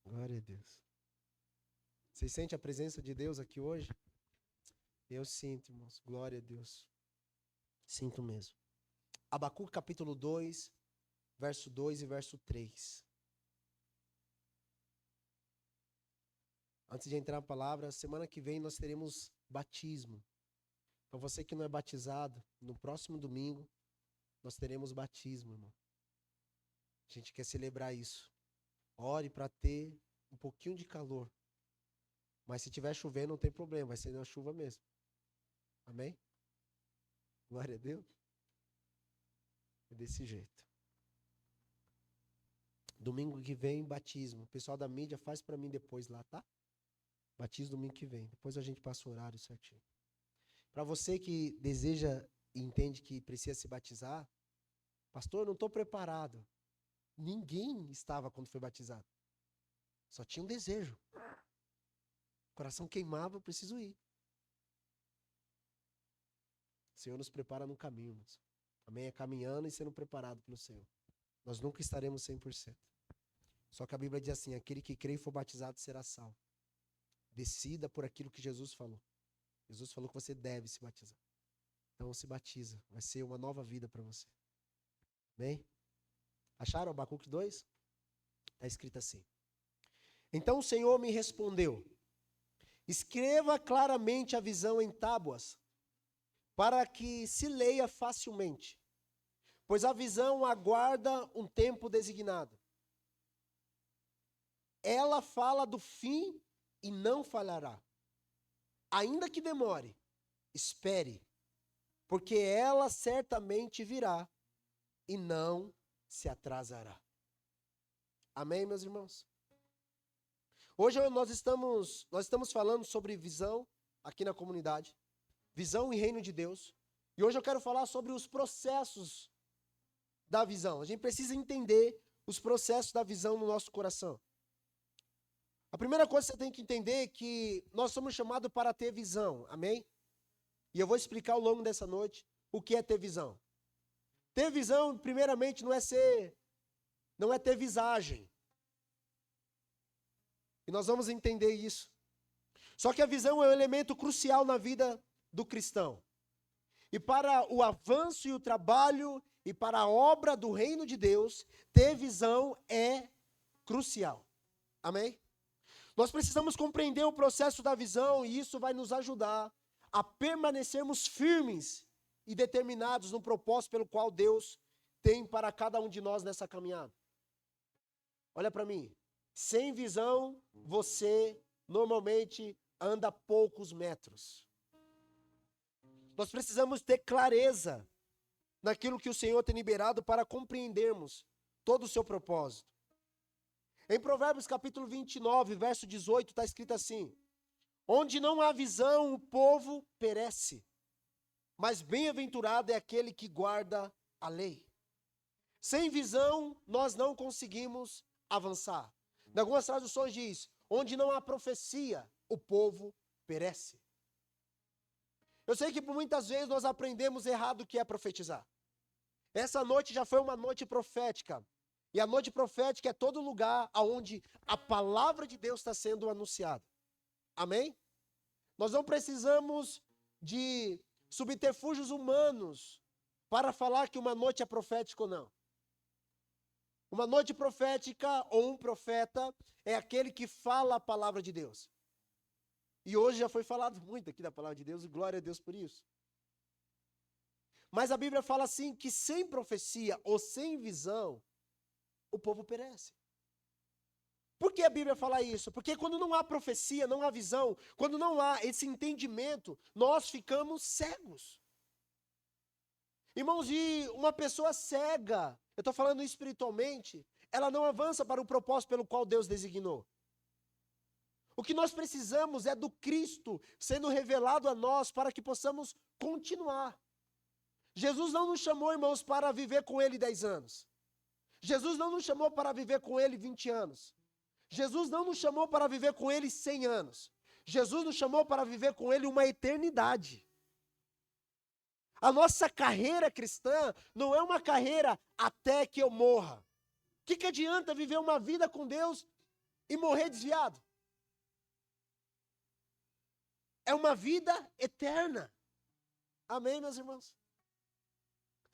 Glória a Deus. Vocês sentem a presença de Deus aqui hoje? Eu sinto, irmãos. Glória a Deus. Sinto mesmo. Abacuque capítulo 2, verso 2 e verso 3. Antes de entrar na palavra, semana que vem nós teremos batismo. Então você que não é batizado, no próximo domingo nós teremos batismo, irmão. A gente quer celebrar isso. Ore para ter um pouquinho de calor. Mas se tiver chovendo, não tem problema, vai ser na chuva mesmo. Amém? Glória a Deus. É desse jeito. Domingo que vem, batismo. O pessoal da mídia faz para mim depois lá, tá? Batismo domingo que vem. Depois a gente passa o horário certinho. Para você que deseja e entende que precisa se batizar, pastor, eu não estou preparado. Ninguém estava quando foi batizado. Só tinha um desejo. O coração queimava, eu preciso ir. O Senhor nos prepara no caminho, irmãos. Amém? É caminhando e sendo preparado pelo Senhor. Nós nunca estaremos 100%. Só que a Bíblia diz assim, aquele que crê e for batizado será salvo. Decida por aquilo que Jesus falou. Jesus falou que você deve se batizar. Então se batiza. Vai ser uma nova vida para você. Amém? Acharam Abacuque 2? Está escrito assim. Então o Senhor me respondeu. Escreva claramente a visão em tábuas, para que se leia facilmente, pois a visão aguarda um tempo designado. Ela fala do fim e não falhará. Ainda que demore, espere, porque ela certamente virá e não se atrasará. Amém, meus irmãos? Hoje nós estamos falando sobre visão aqui na comunidade, visão e reino de Deus. E hoje eu quero falar sobre os processos da visão. A gente precisa entender os processos da visão no nosso coração. A primeira coisa que você tem que entender é que nós somos chamados para ter visão, amém? E eu vou explicar ao longo dessa noite o que é ter visão. Ter visão, primeiramente, não é ter visagem. E nós vamos entender isso. Só que a visão é um elemento crucial na vida do cristão. E para o avanço e o trabalho e para a obra do reino de Deus, ter visão é crucial. Amém? Nós precisamos compreender o processo da visão e isso vai nos ajudar a permanecermos firmes e determinados no propósito pelo qual Deus tem para cada um de nós nessa caminhada. Olha para mim, sem visão você normalmente anda poucos metros. Nós precisamos ter clareza naquilo que o Senhor tem liberado para compreendermos todo o seu propósito. Em Provérbios capítulo 29, verso 18, está escrito assim: onde não há visão, o povo perece, mas bem-aventurado é aquele que guarda a lei. Sem visão, nós não conseguimos avançar. Em algumas traduções diz, onde não há profecia, o povo perece. Eu sei que por muitas vezes nós aprendemos errado o que é profetizar. Essa noite já foi uma noite profética. E a noite profética é todo lugar onde a palavra de Deus está sendo anunciada. Amém? Nós não precisamos de subterfúgios humanos para falar que uma noite é profética ou não. Uma noite profética ou um profeta é aquele que fala a palavra de Deus. E hoje já foi falado muito aqui da palavra de Deus, e glória a Deus por isso. Mas a Bíblia fala assim que sem profecia ou sem visão, o povo perece. Por que a Bíblia fala isso? Porque quando não há profecia, não há visão, quando não há esse entendimento, nós ficamos cegos. Irmãos, e uma pessoa cega, eu estou falando espiritualmente, ela não avança para o propósito pelo qual Deus designou. O que nós precisamos é do Cristo sendo revelado a nós para que possamos continuar. Jesus não nos chamou, irmãos, para viver com Ele 10 anos. Jesus não nos chamou para viver com Ele 20 anos. Jesus não nos chamou para viver com Ele 100 anos. Jesus nos chamou para viver com Ele uma eternidade. A nossa carreira cristã não é uma carreira até que eu morra. O que adianta viver uma vida com Deus e morrer desviado? É uma vida eterna. Amém, meus irmãos?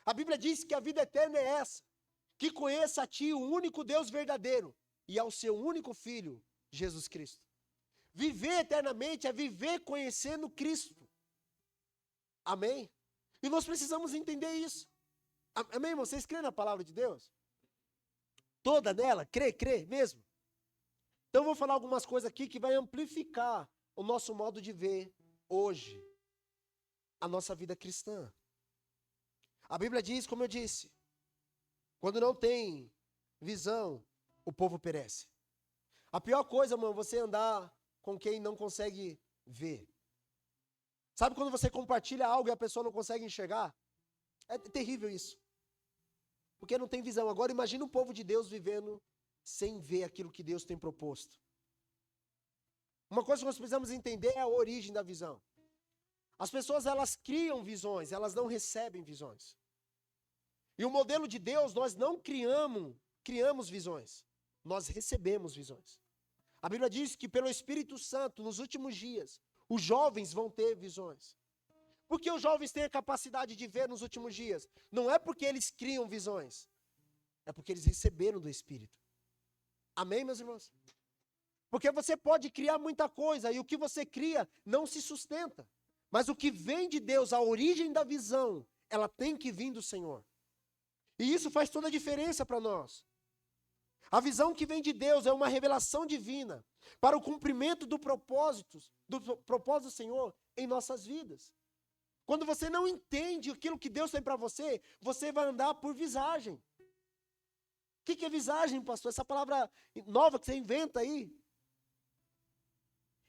A Bíblia diz que a vida eterna é essa: que conheça a ti, o único Deus verdadeiro, e ao seu único Filho, Jesus Cristo. Viver eternamente é viver conhecendo Cristo. Amém? E nós precisamos entender isso. Amém, irmão? Vocês creem na palavra de Deus? Toda nela? Crê mesmo? Então eu vou falar algumas coisas aqui que vai amplificar o nosso modo de ver hoje a nossa vida cristã. A Bíblia diz, como eu disse, quando não tem visão, o povo perece. A pior coisa, irmão, é você andar com quem não consegue ver. Sabe quando você compartilha algo e a pessoa não consegue enxergar? É terrível isso. Porque não tem visão. Agora imagina um povo de Deus vivendo sem ver aquilo que Deus tem proposto. Uma coisa que nós precisamos entender é a origem da visão. As pessoas, elas criam visões, elas não recebem visões. E o modelo de Deus, nós não criamos visões, nós recebemos visões. A Bíblia diz que pelo Espírito Santo, nos últimos dias, os jovens vão ter visões. Por que os jovens têm a capacidade de ver nos últimos dias? Não é porque eles criam visões, é porque eles receberam do Espírito. Amém, meus irmãos? Porque você pode criar muita coisa e o que você cria não se sustenta. Mas o que vem de Deus, a origem da visão, ela tem que vir do Senhor. E isso faz toda a diferença para nós. A visão que vem de Deus é uma revelação divina para o cumprimento do propósito do Senhor em nossas vidas. Quando você não entende aquilo que Deus tem para você, você vai andar por visagem. O que é visagem, pastor? Essa palavra nova que você inventa aí.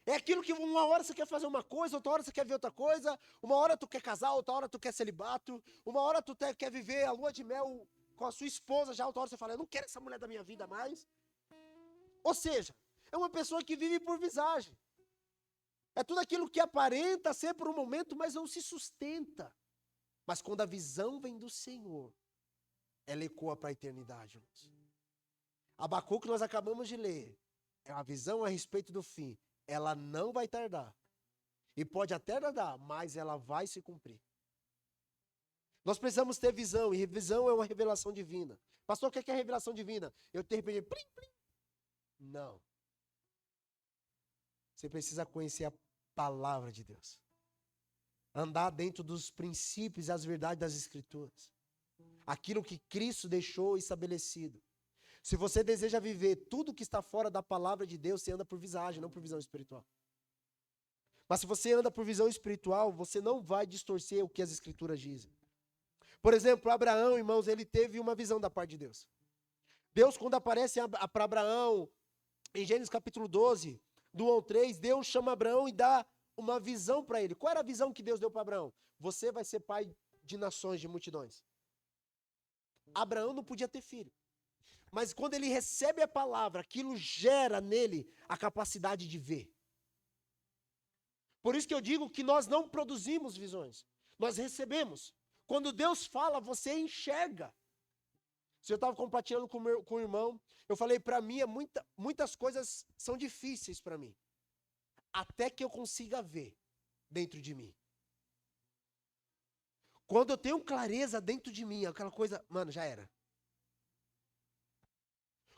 É aquilo que uma hora você quer fazer uma coisa, outra hora você quer ver outra coisa, uma hora tu quer casar, outra hora tu quer celibato, uma hora tu quer viver a lua de mel com a sua esposa, já outra hora você fala, eu não quero essa mulher da minha vida mais. Ou seja, é uma pessoa que vive por visagem. É tudo aquilo que aparenta ser por um momento, mas não se sustenta. Mas quando a visão vem do Senhor, ela ecoa para a eternidade, irmãos. Abacuque que nós acabamos de ler, é uma visão a respeito do fim. Ela não vai tardar. E pode até tardar, mas ela vai se cumprir. Nós precisamos ter visão, e visão é uma revelação divina. Pastor, o que é revelação divina? Eu de repente, plim, plim. Não. Você precisa conhecer a palavra de Deus. Andar dentro dos princípios e as verdades das Escrituras. Aquilo que Cristo deixou estabelecido. Se você deseja viver tudo que está fora da palavra de Deus, você anda por visagem, não por visão espiritual. Mas se você anda por visão espiritual, você não vai distorcer o que as Escrituras dizem. Por exemplo, Abraão, irmãos, ele teve uma visão da parte de Deus. Deus, quando aparece para Abraão, em Gênesis capítulo 12, do 1 ao 3, Deus chama Abraão e dá uma visão para ele. Qual era a visão que Deus deu para Abraão? Você vai ser pai de nações, de multidões. Abraão não podia ter filho. Mas quando ele recebe a palavra, aquilo gera nele a capacidade de ver. Por isso que eu digo que nós não produzimos visões. Nós recebemos. Quando Deus fala, você enxerga. Se eu estava compartilhando com o irmão, eu falei, para mim, muitas coisas são difíceis para mim. Até que eu consiga ver dentro de mim. Quando eu tenho clareza dentro de mim, aquela coisa, mano, já era.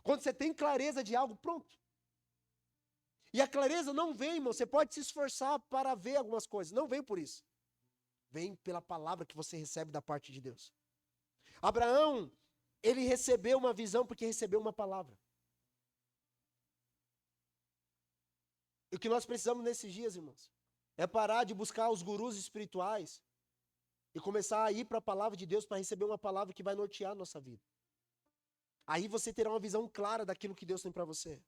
Quando você tem clareza de algo, pronto. E a clareza não vem, irmão. Você pode se esforçar para ver algumas coisas. Não vem por isso. Vem pela palavra que você recebe da parte de Deus. Abraão, ele recebeu uma visão porque recebeu uma palavra. E o que nós precisamos nesses dias, irmãos, é parar de buscar os gurus espirituais e começar a ir para a palavra de Deus para receber uma palavra que vai nortear a nossa vida. Aí você terá uma visão clara daquilo que Deus tem para você.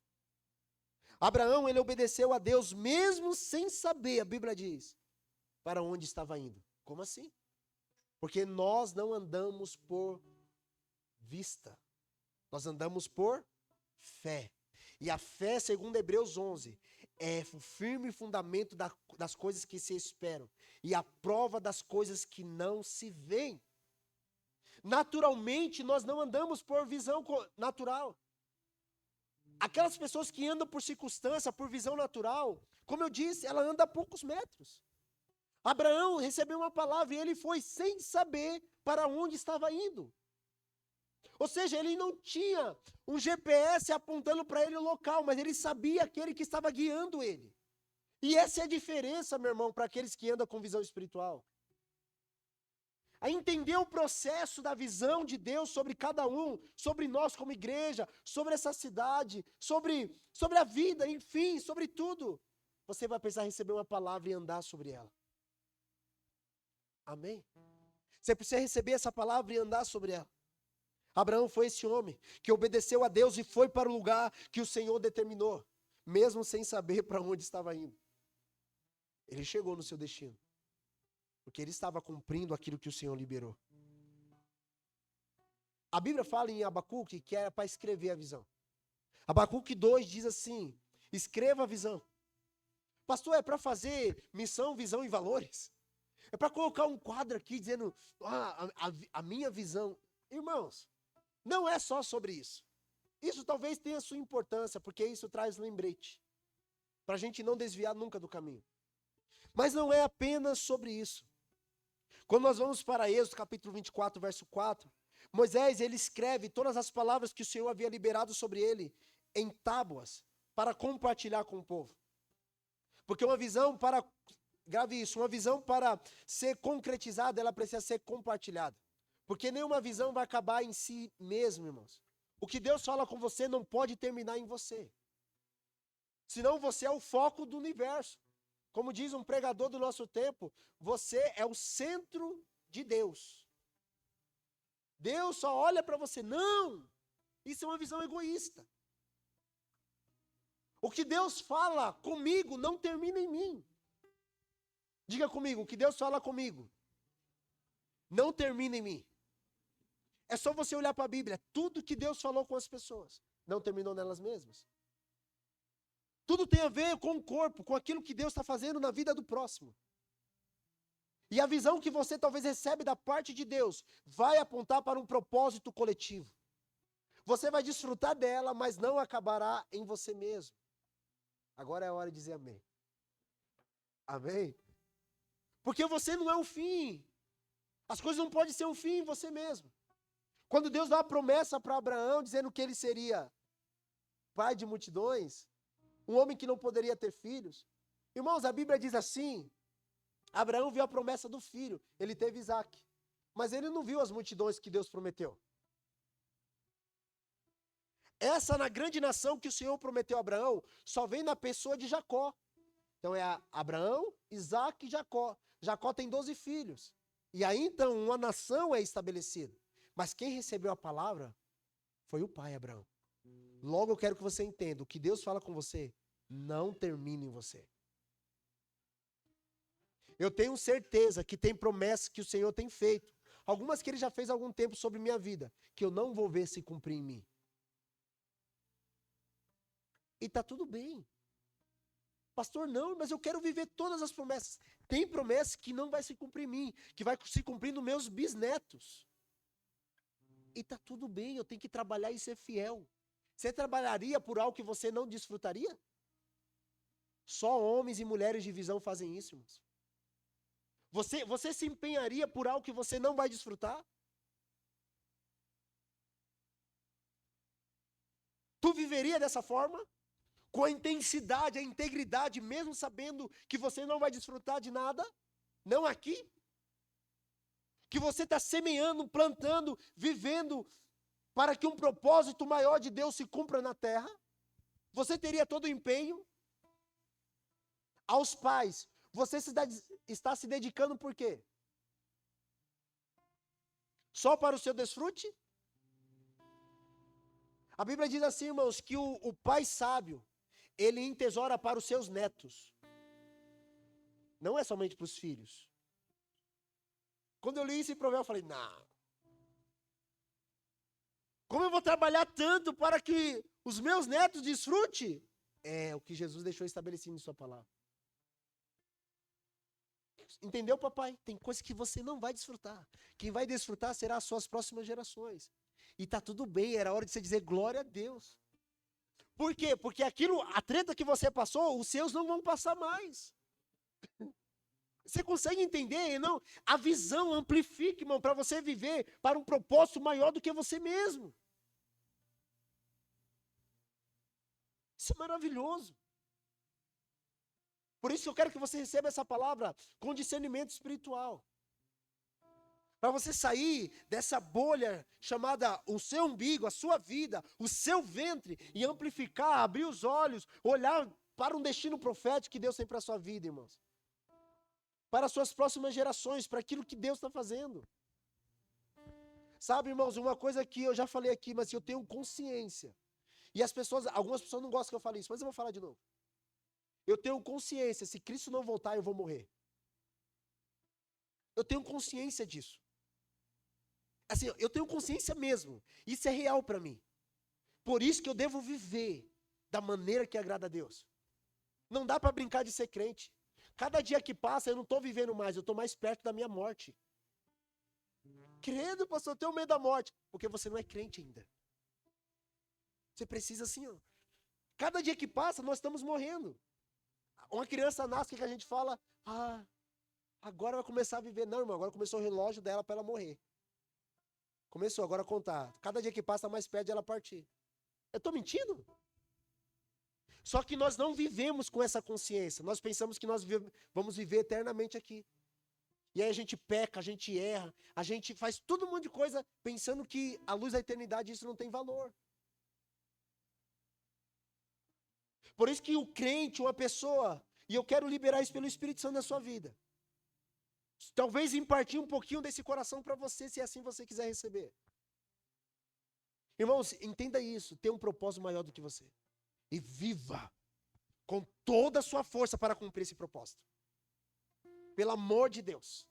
Abraão, ele obedeceu a Deus mesmo sem saber, a Bíblia diz, para onde estava indo. Como assim? Porque nós não andamos por vista. Nós andamos por fé. E a fé, segundo Hebreus 11, é o firme fundamento das coisas que se esperam e a prova das coisas que não se veem. Naturalmente, nós não andamos por visão natural. Aquelas pessoas que andam por circunstância, por visão natural, como eu disse, ela anda a poucos metros. Abraão recebeu uma palavra e ele foi sem saber para onde estava indo. Ou seja, ele não tinha um GPS apontando para ele o local, mas ele sabia aquele que estava guiando ele. E essa é a diferença, meu irmão, para aqueles que andam com visão espiritual. A entender o processo da visão de Deus sobre cada um, sobre nós como igreja, sobre essa cidade, sobre a vida, enfim, sobre tudo. Você vai precisar receber uma palavra e andar sobre ela. Amém? Você precisa receber essa palavra e andar sobre ela. Abraão foi esse homem que obedeceu a Deus e foi para o lugar que o Senhor determinou, mesmo sem saber para onde estava indo. Ele chegou no seu destino, porque ele estava cumprindo aquilo que o Senhor liberou. A Bíblia fala em Abacuque que era para escrever a visão. Abacuque 2 diz assim, escreva a visão. Pastor, é para fazer missão, visão e valores? É para colocar um quadro aqui dizendo, a minha visão. Irmãos, não é só sobre isso. Isso talvez tenha sua importância, porque isso traz lembrete. Para a gente não desviar nunca do caminho. Mas não é apenas sobre isso. Quando nós vamos para Êxodo capítulo 24, verso 4, Moisés, ele escreve todas as palavras que o Senhor havia liberado sobre ele em tábuas para compartilhar com o povo. Porque uma visão, para grave isso, uma visão para ser concretizada, ela precisa ser compartilhada. Porque nenhuma visão vai acabar em si mesmo, irmãos. O que Deus fala com você não pode terminar em você. Senão você é o foco do universo. Como diz um pregador do nosso tempo, você é o centro de Deus. Deus só olha para você. Não! Isso é uma visão egoísta. O que Deus fala comigo não termina em mim. Diga comigo, o que Deus fala comigo não termina em mim. É só você olhar para a Bíblia. Tudo que Deus falou com as pessoas não terminou nelas mesmas. Tudo tem a ver com o corpo, com aquilo que Deus está fazendo na vida do próximo. E a visão que você talvez recebe da parte de Deus vai apontar para um propósito coletivo. Você vai desfrutar dela, mas não acabará em você mesmo. Agora é a hora de dizer amém. Amém? Porque você não é o fim. As coisas não podem ser um fim em você mesmo. Quando Deus dá uma promessa para Abraão, dizendo que ele seria pai de multidões, um homem que não poderia ter filhos. Irmãos, a Bíblia diz assim, Abraão viu a promessa do filho, ele teve Isaac. Mas ele não viu as multidões que Deus prometeu. Essa na grande nação que o Senhor prometeu a Abraão, só vem na pessoa de Jacó. Então é Abraão, Isaac e Jacó. Jacó tem 12 filhos. E aí então uma nação é estabelecida. Mas quem recebeu a palavra foi o pai Abraão. Logo eu quero que você entenda, o que Deus fala com você, não termina em você. Eu tenho certeza que tem promessas que o Senhor tem feito. Algumas que Ele já fez há algum tempo sobre minha vida, que eu não vou ver se cumprir em mim. E está tudo bem. Pastor, não, mas eu quero viver todas as promessas. Tem promessas que não vai se cumprir em mim, que vai se cumprir nos meus bisnetos. E está tudo bem, eu tenho que trabalhar e ser fiel. Você trabalharia por algo que você não desfrutaria? Só homens e mulheres de visão fazem isso, irmãos. Você se empenharia por algo que você não vai desfrutar? Tu viveria dessa forma? Com a intensidade, a integridade, mesmo sabendo que você não vai desfrutar de nada? Não aqui? Que você está semeando, plantando, vivendo para que um propósito maior de Deus se cumpra na terra? Você teria todo o empenho? Aos pais, você está se dedicando por quê? Só para o seu desfrute? A Bíblia diz assim, irmãos, que o pai sábio, ele entesoura para os seus netos. Não é somente para os filhos. Quando eu li esse provérbio, eu falei, não. Como eu vou trabalhar tanto para que os meus netos desfrutem? É o que Jesus deixou estabelecido em sua palavra. Entendeu, papai? Tem coisas que você não vai desfrutar. Quem vai desfrutar será as suas próximas gerações. E tá tudo bem, era hora de você dizer glória a Deus. Por quê? Porque a treta que você passou, os seus não vão passar mais. Você consegue entender? Não? A visão amplifica, irmão, para você viver para um propósito maior do que você mesmo. Isso é maravilhoso. Por isso eu quero que você receba essa palavra com discernimento espiritual. Para você sair dessa bolha chamada o seu umbigo, a sua vida, o seu ventre, e amplificar, abrir os olhos, olhar para um destino profético que Deus tem para a sua vida, irmãos. Para as suas próximas gerações, para aquilo que Deus está fazendo. Sabe, irmãos, uma coisa que eu já falei aqui, mas eu tenho consciência. E algumas pessoas não gostam que eu fale isso, mas eu vou falar de novo. Eu tenho consciência, se Cristo não voltar, eu vou morrer. Eu tenho consciência disso. Assim, eu tenho consciência mesmo. Isso é real para mim. Por isso que eu devo viver da maneira que agrada a Deus. Não dá para brincar de ser crente. Cada dia que passa, eu não estou vivendo mais, eu estou mais perto da minha morte. Credo, pastor, eu tenho medo da morte. Porque você não é crente ainda. Você precisa assim, ó. Cada dia que passa, nós estamos morrendo. Uma criança nasce, o que a gente fala? Ah, agora vai começar a viver. Não, irmão, agora começou o relógio dela para ela morrer. Começou agora a contar. Cada dia que passa, mais perto de ela partir. Eu estou mentindo? Só que nós não vivemos com essa consciência. Nós pensamos que nós vamos viver eternamente aqui. E aí a gente peca, a gente erra, a gente faz todo mundo de coisa pensando que à luz da eternidade isso não tem valor. Por isso que o crente, uma pessoa, e eu quero liberar isso pelo Espírito Santo na sua vida. Talvez impartir um pouquinho desse coração para você, se assim você quiser receber. Irmãos, entenda isso, tem um propósito maior do que você. E viva com toda a sua força para cumprir esse propósito. Pelo amor de Deus.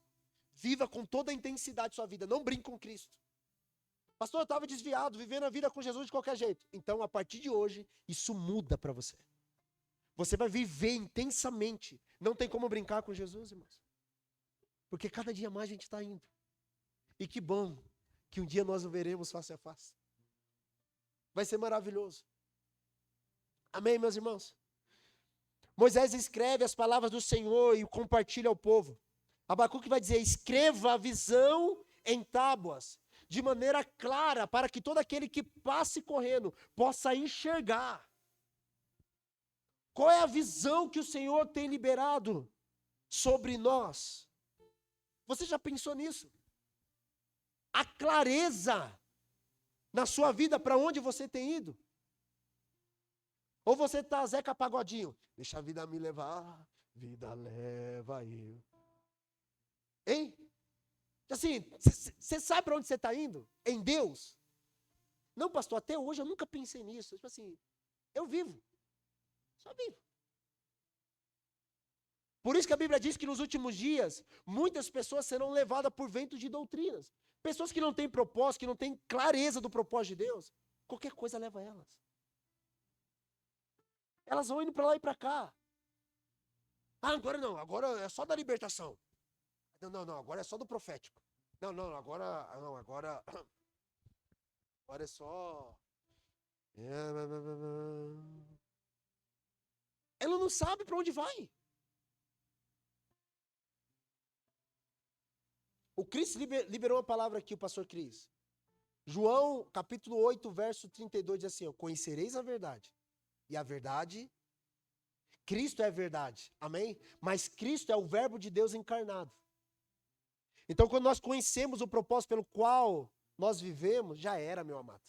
Viva com toda a intensidade de sua vida. Não brinque com Cristo. Pastor, eu estava desviado, vivendo a vida com Jesus de qualquer jeito. Então, a partir de hoje, isso muda para você. Você vai viver intensamente. Não tem como brincar com Jesus, irmãos. Porque cada dia mais a gente está indo. E que bom que um dia nós o veremos face a face. Vai ser maravilhoso. Amém, meus irmãos? Moisés escreve as palavras do Senhor e compartilha ao povo. Abacuque vai dizer, escreva a visão em tábuas, de maneira clara, para que todo aquele que passe correndo possa enxergar. Qual é a visão que o Senhor tem liberado sobre nós? Você já pensou nisso? A clareza na sua vida, para onde você tem ido? Ou você está Zeca Pagodinho? Deixa a vida me levar, vida leva eu. Hein? Assim, você sabe para onde você está indo? Em Deus? Não, pastor, até hoje eu nunca pensei nisso. Tipo assim, eu vivo. Só vivo. Por isso que a Bíblia diz que nos últimos dias, muitas pessoas serão levadas por ventos de doutrinas. Pessoas que não têm propósito, que não têm clareza do propósito de Deus, qualquer coisa leva elas. Elas vão indo para lá e para cá. Ah, agora não, agora é só da libertação. Não, agora é só do profético. Agora é só... Ela não sabe para onde vai. O Cris liberou uma palavra aqui, o pastor Cris. João, capítulo 8, verso 32, diz assim, ó, conhecereis a verdade. E a verdade, Cristo é a verdade, amém? Mas Cristo é o verbo de Deus encarnado. Então, quando nós conhecemos o propósito pelo qual nós vivemos, já era, meu amado.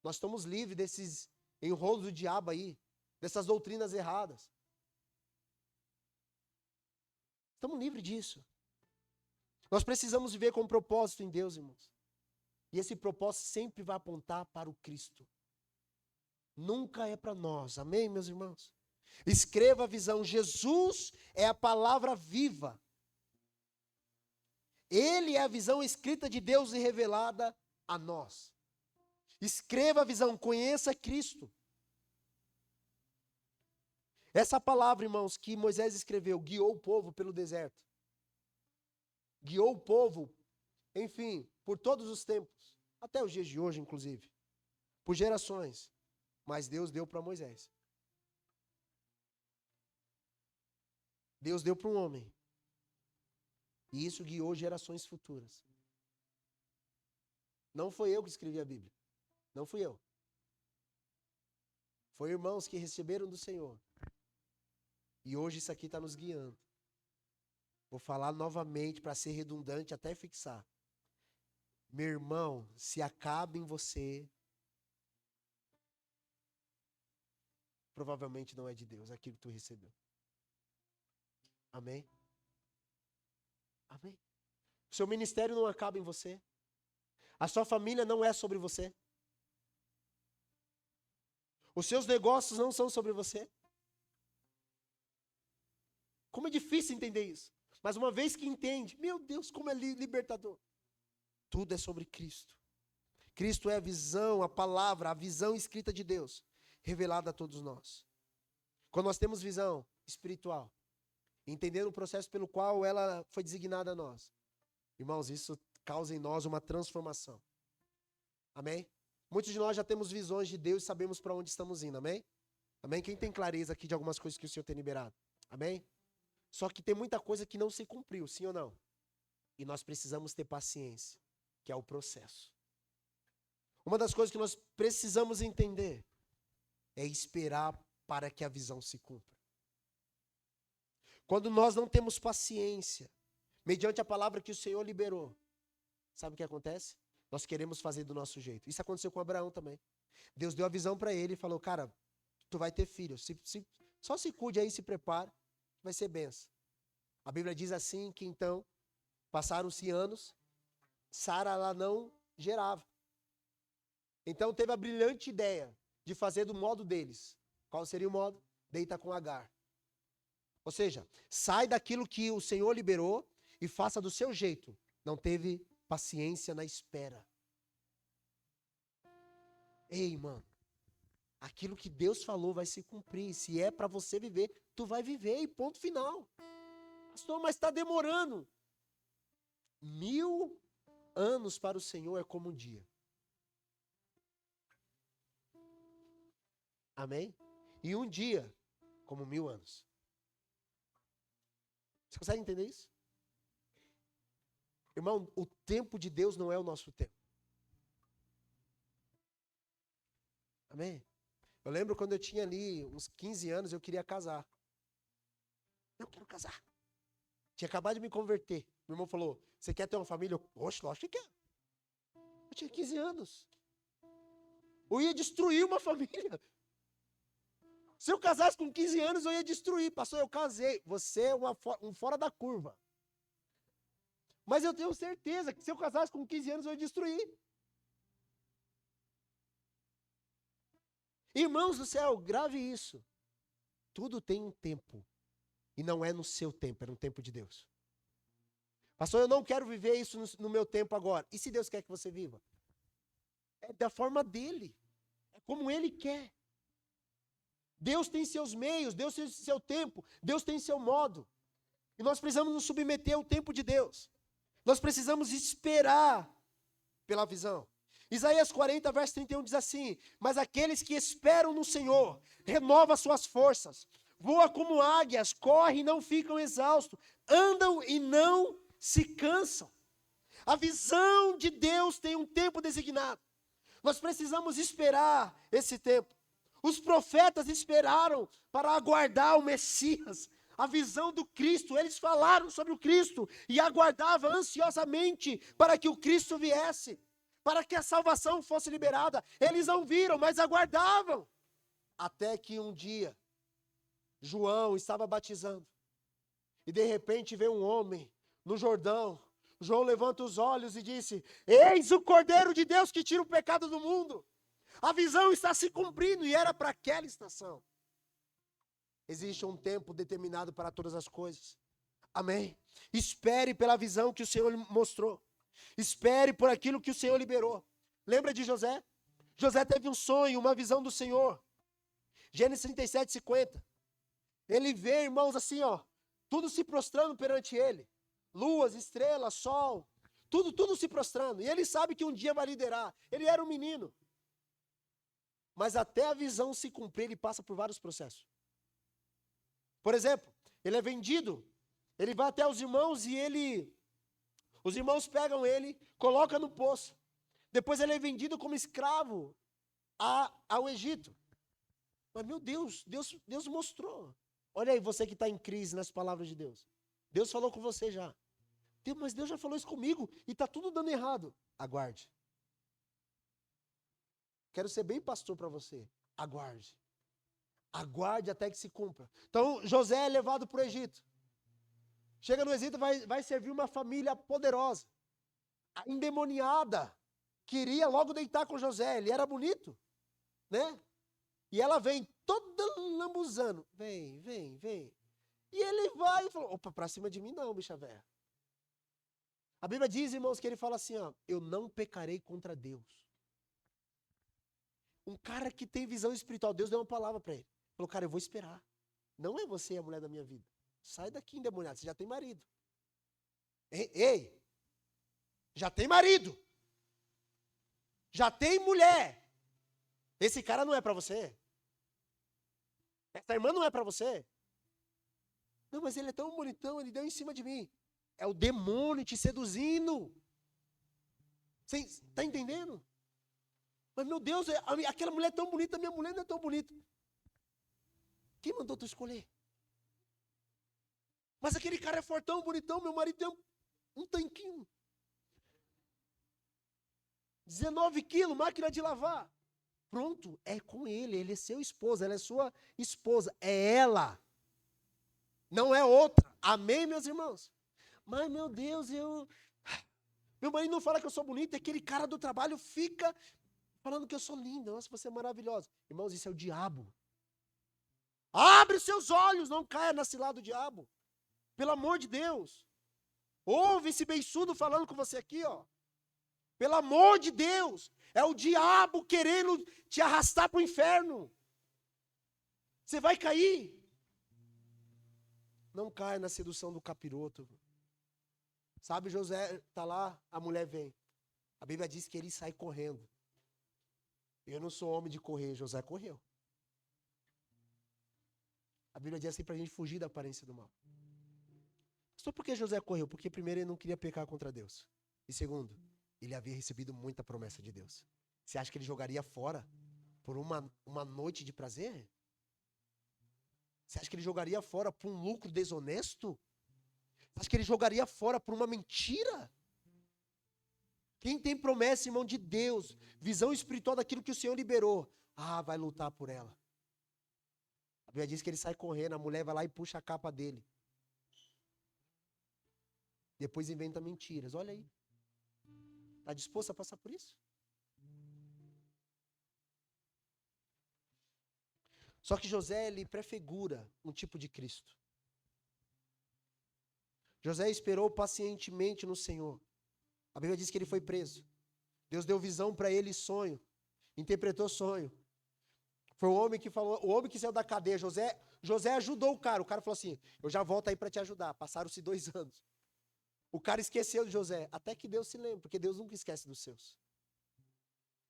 Nós estamos livres desses enrolos do diabo aí, dessas doutrinas erradas. Estamos livres disso. Nós precisamos viver com propósito em Deus, irmãos. E esse propósito sempre vai apontar para o Cristo. Nunca é para nós, amém, meus irmãos? Escreva a visão, Jesus é a palavra viva. Ele é a visão escrita de Deus e revelada a nós. Escreva a visão, conheça Cristo. Essa palavra, irmãos, que Moisés escreveu, guiou o povo pelo deserto. Guiou o povo, enfim, por todos os tempos, até os dias de hoje, inclusive, por gerações. Mas Deus deu para Moisés. Deus deu para um homem. E isso guiou gerações futuras. Não foi eu que escrevi a Bíblia. Não fui eu. Foi irmãos que receberam do Senhor. E hoje isso aqui está nos guiando. Vou falar novamente para ser redundante até fixar. Meu irmão, se acaba em você, provavelmente não é de Deus aquilo que tu recebeu. Amém? Amém? O seu ministério não acaba em você. A sua família não é sobre você. Os seus negócios não são sobre você. Como é difícil entender isso. Mas uma vez que entende, meu Deus, como é libertador. Tudo é sobre Cristo. Cristo é a visão, a palavra, a visão escrita de Deus, revelada a todos nós. Quando nós temos visão espiritual, entendendo o processo pelo qual ela foi designada a nós, irmãos, isso causa em nós uma transformação. Amém? Muitos de nós já temos visões de Deus e sabemos para onde estamos indo, amém? Amém? Quem tem clareza aqui de algumas coisas que o Senhor tem liberado? Amém? Só que tem muita coisa que não se cumpriu, sim ou não? E nós precisamos ter paciência, que é o processo. Uma das coisas que nós precisamos entender é esperar para que a visão se cumpra. Quando nós não temos paciência, mediante a palavra que o Senhor liberou, sabe o que acontece? Nós queremos fazer do nosso jeito. Isso aconteceu com Abraão também. Deus deu a visão para ele e falou, cara, tu vai ter filho. Só se cuide aí, se prepare, vai ser benção. A Bíblia diz assim que então, passaram-se anos, Sara ela não gerava. Então teve a brilhante ideia de fazer do modo deles. Qual seria o modo? Deita com Agar. Ou seja, sai daquilo que o Senhor liberou e faça do seu jeito. Não teve paciência na espera. Ei, mano, aquilo que Deus falou vai se cumprir. Se é para você viver, tu vai viver e ponto final. Pastor, mas está demorando. 1000 anos para o Senhor é como um dia. Amém? E um dia, como 1000 anos. Você consegue entender isso? Irmão, o tempo de Deus não é o nosso tempo. Amém? Eu lembro quando eu tinha ali uns 15 anos, eu queria casar. Não quero casar. Tinha acabado de me converter. Meu irmão falou, você quer ter uma família? Poxa, lógico que quer. Eu tinha 15 anos. Eu ia destruir uma família. Se eu casasse com 15 anos, eu ia destruir. Pastor, eu casei. Você é um fora da curva. Mas eu tenho certeza que se eu casasse com 15 anos, eu ia destruir. Irmãos do céu, grave isso. Tudo tem um tempo. E não é no seu tempo, é no tempo de Deus. Pastor, eu não quero viver isso no meu tempo agora. E se Deus quer que você viva? É da forma dele. É como ele quer. Deus tem seus meios, Deus tem seu tempo, Deus tem seu modo. E nós precisamos nos submeter ao tempo de Deus. Nós precisamos esperar pela visão. Isaías 40, verso 31 diz assim, mas aqueles que esperam no Senhor, renovam suas forças, voam como águias, correm e não ficam exaustos, andam e não se cansam. A visão de Deus tem um tempo designado. Nós precisamos esperar esse tempo. Os profetas esperaram para aguardar o Messias, a visão do Cristo. Eles falaram sobre o Cristo e aguardavam ansiosamente para que o Cristo viesse, para que a salvação fosse liberada. Eles não viram, mas aguardavam. Até que um dia, João estava batizando. E de repente veio um homem no Jordão. João levanta os olhos e disse, eis o Cordeiro de Deus que tira o pecado do mundo. A visão está se cumprindo e era para aquela estação. Existe um tempo determinado para todas as coisas. Amém? Espere pela visão que o Senhor mostrou. Espere por aquilo que o Senhor liberou. Lembra de José? José teve um sonho, uma visão do Senhor. Gênesis 37, 50. Ele vê, irmãos, assim, ó, tudo se prostrando perante ele. Luas, estrelas, sol, tudo se prostrando. E ele sabe que um dia vai liderar. Ele era um menino. Mas até a visão se cumprir, ele passa por vários processos. Por exemplo, ele é vendido, ele vai até os irmãos e os irmãos pegam ele, colocam no poço. Depois ele é vendido como escravo ao Egito. Mas meu Deus mostrou. Olha aí, você que está em crise nas palavras de Deus. Deus falou com você já. Mas Deus já falou isso comigo e está tudo dando errado. Aguarde. Quero ser bem pastor para você. Aguarde. Aguarde até que se cumpra. Então, José é levado para o Egito. Chega no Egito, vai servir uma família poderosa. A endemoniada queria logo deitar com José. Ele era bonito, né? E ela vem toda lambuzando. Vem. E ele vai e fala, opa, para cima de mim não, bicha velha. A Bíblia diz, irmãos, que ele fala assim, ó, eu não pecarei contra Deus. Um cara que tem visão espiritual, Deus deu uma palavra para ele. Falou, cara, eu vou esperar. Não é você a mulher da minha vida. Sai daqui, endemoniado, você já tem marido. Ei, já tem marido. Já tem mulher. Esse cara não é para você. Essa irmã não é para você. Não, mas ele é tão bonitão, ele deu em cima de mim. É o demônio te seduzindo. Você está entendendo? Mas meu Deus, aquela mulher é tão bonita, minha mulher não é tão bonita. Quem mandou tu escolher? Mas aquele cara é fortão, bonitão, meu marido tem um tanquinho. 19 quilos, máquina de lavar. Pronto, é com ele é seu esposo, ela é sua esposa, é ela. Não é outra. Amém, meus irmãos? Mas, meu Deus, meu marido não fala que eu sou bonita, aquele cara do trabalho fica falando que eu sou linda, nossa, você é maravilhosa. Irmãos, isso é o diabo. Abre os seus olhos, não caia na cilada do diabo. Pelo amor de Deus. Ouve esse beiçudo falando com você aqui, ó. Pelo amor de Deus. É o diabo querendo te arrastar para o inferno. Você vai cair. Não caia na sedução do capiroto. Sabe, José está lá, a mulher vem. A Bíblia diz que ele sai correndo. Eu não sou homem de correr, José correu. A Bíblia diz assim para a gente fugir da aparência do mal. Só porque José correu? Porque primeiro ele não queria pecar contra Deus. E segundo, ele havia recebido muita promessa de Deus. Você acha que ele jogaria fora por uma noite de prazer? Você acha que ele jogaria fora por um lucro desonesto? Você acha que ele jogaria fora por uma mentira? Quem tem promessa, irmão, de Deus, visão espiritual daquilo que o Senhor liberou, vai lutar por ela. A Bíblia diz que ele sai correndo, a mulher vai lá e puxa a capa dele. Depois inventa mentiras, olha aí. Está disposto a passar por isso? Só que José, ele prefigura um tipo de Cristo. José esperou pacientemente no Senhor. A Bíblia diz que ele foi preso. Deus deu visão para ele, sonho. Interpretou sonho. Foi o homem que falou, o homem que saiu da cadeia. José ajudou o cara. O cara falou assim, eu já volto aí para te ajudar. Passaram-se 2 anos. O cara esqueceu de José. Até que Deus se lembra, porque Deus nunca esquece dos seus.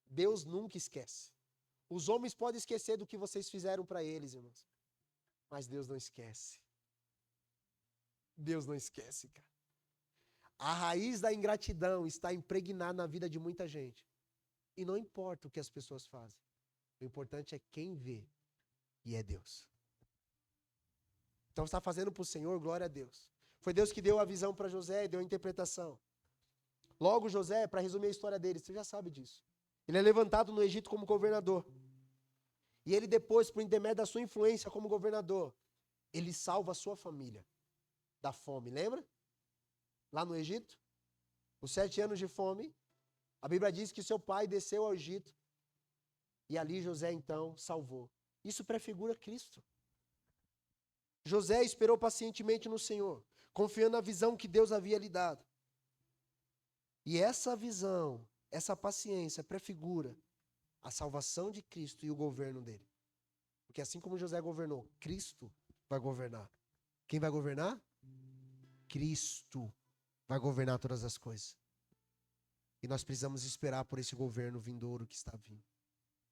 Deus nunca esquece. Os homens podem esquecer do que vocês fizeram para eles, irmãos. Mas Deus não esquece. Deus não esquece, cara. A raiz da ingratidão está impregnada na vida de muita gente. E não importa o que as pessoas fazem. O importante é quem vê. E é Deus. Então você está fazendo para o Senhor, glória a Deus. Foi Deus que deu a visão para José e deu a interpretação. Logo José, para resumir a história dele, você já sabe disso. Ele é levantado no Egito como governador. E ele depois, por intermédio da sua influência como governador, ele salva a sua família da fome, lembra? Lá no Egito, os 7 anos de fome, a Bíblia diz que seu pai desceu ao Egito e ali José então salvou. Isso prefigura Cristo. José esperou pacientemente no Senhor, confiando na visão que Deus havia lhe dado. E essa visão, essa paciência prefigura a salvação de Cristo e o governo dele. Porque assim como José governou, Cristo vai governar. Quem vai governar? Cristo vai governar todas as coisas. E nós precisamos esperar por esse governo vindouro que está vindo.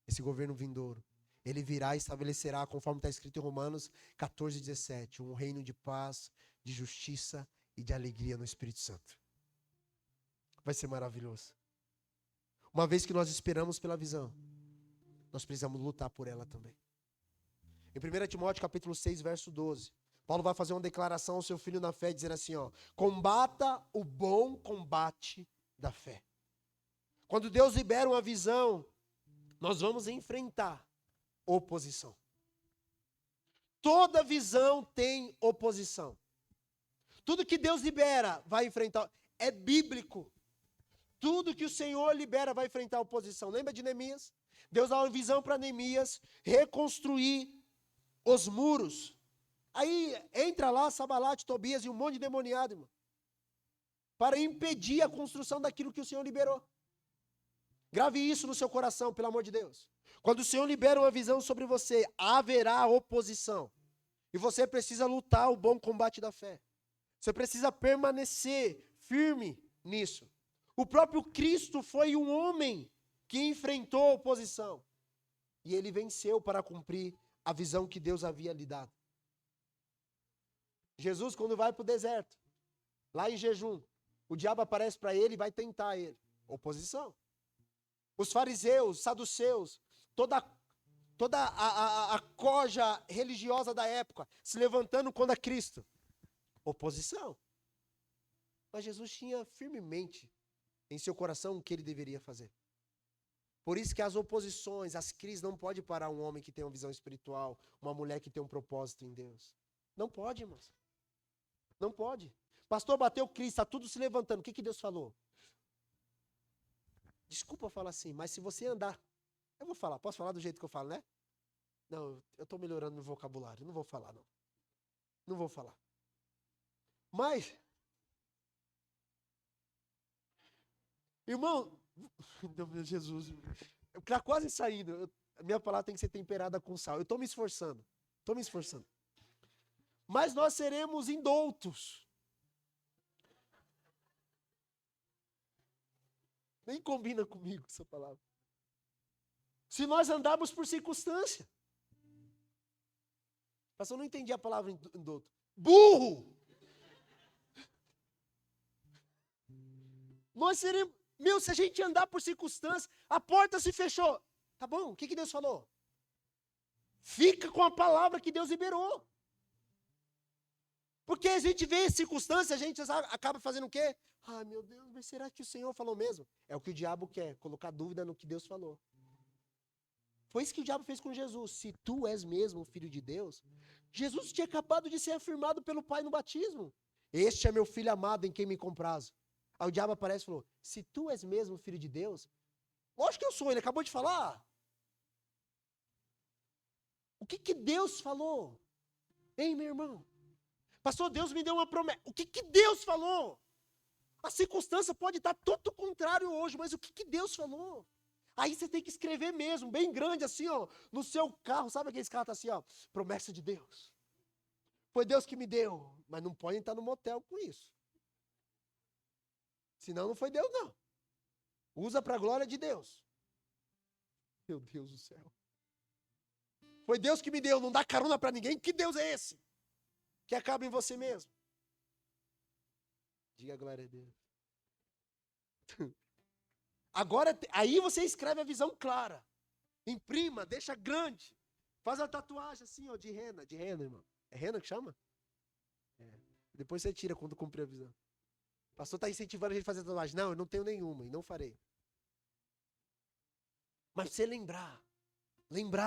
Esse governo vindouro, ele virá e estabelecerá, conforme está escrito em Romanos 14:17, um reino de paz, de justiça e de alegria no Espírito Santo. Vai ser maravilhoso. Uma vez que nós esperamos pela visão, nós precisamos lutar por ela também. Em 1 Timóteo capítulo 6, verso 12, Paulo vai fazer uma declaração ao seu filho na fé, dizendo assim, combata o bom combate da fé. Quando Deus libera uma visão, nós vamos enfrentar oposição. Toda visão tem oposição. Tudo que Deus libera vai enfrentar. É bíblico. Tudo que o Senhor libera vai enfrentar oposição. Lembra de Neemias? Deus dá uma visão para Neemias reconstruir os muros. Aí entra lá Sambalate, Tobias e um monte de demoniado, irmão, para impedir a construção daquilo que o Senhor liberou. Grave isso no seu coração, pelo amor de Deus. Quando o Senhor libera uma visão sobre você, haverá oposição. E você precisa lutar o bom combate da fé. Você precisa permanecer firme nisso. O próprio Cristo foi um homem que enfrentou a oposição. E ele venceu para cumprir a visão que Deus havia lhe dado. Jesus, quando vai para o deserto, lá em jejum, o diabo aparece para ele e vai tentar ele. Oposição. Os fariseus, saduceus, toda toda a corja religiosa da época se levantando contra Cristo. Oposição. Mas Jesus tinha firmemente em seu coração o que ele deveria fazer. Por isso que as oposições, as crises não podem parar um homem que tem uma visão espiritual, uma mulher que tem um propósito em Deus. Não pode, irmãos. Não pode. Pastor, bateu crise, está tudo se levantando. O que Deus falou? Desculpa falar assim, mas se você andar... Eu vou falar, posso falar do jeito que eu falo, né? Não, eu estou melhorando meu vocabulário, não vou falar, não. Não vou falar. Mas... Irmão, meu Jesus, está quase saindo. A minha palavra tem que ser temperada com sal. Eu estou me esforçando. Mas nós seremos indoutos. Nem combina comigo essa palavra. Se nós andarmos por circunstância. Pastor, eu não entendi a palavra indouto. Burro! Nós seremos... se a gente andar por circunstância, a porta se fechou. Tá bom, o que Deus falou? Fica com a palavra que Deus liberou. Porque a gente vê circunstância, a gente acaba fazendo o quê? Ai, meu Deus, mas será que o Senhor falou mesmo? É o que o diabo quer, colocar dúvida no que Deus falou. Foi isso que o diabo fez com Jesus. Se tu és mesmo o filho de Deus, Jesus tinha acabado de ser afirmado pelo Pai no batismo. Este é meu filho amado em quem me comprazo. Aí o diabo aparece e falou, se tu és mesmo filho de Deus, lógico que eu sou, ele acabou de falar. O que Deus falou? Hein, meu irmão? Pastor, Deus me deu uma promessa. O que Deus falou? A circunstância pode estar todo contrário hoje, mas o que Deus falou? Aí você tem que escrever mesmo, bem grande assim, ó, no seu carro. Sabe aqueles carros assim, ó, promessa de Deus. Foi Deus que me deu, mas não pode estar no motel com isso. Senão não foi Deus, não. Usa para a glória de Deus. Meu Deus do céu. Foi Deus que me deu, não dá carona para ninguém. Que Deus é esse? Que acaba em você mesmo. Diga a glória a Deus. Agora, aí você escreve a visão clara. Imprima, deixa grande. Faz a tatuagem assim, ó, de rena. De rena, irmão. É rena que chama? É. Depois você tira quando cumprir a visão. O pastor está incentivando a gente a fazer tatuagem. Não, eu não tenho nenhuma e não farei. Mas você lembrar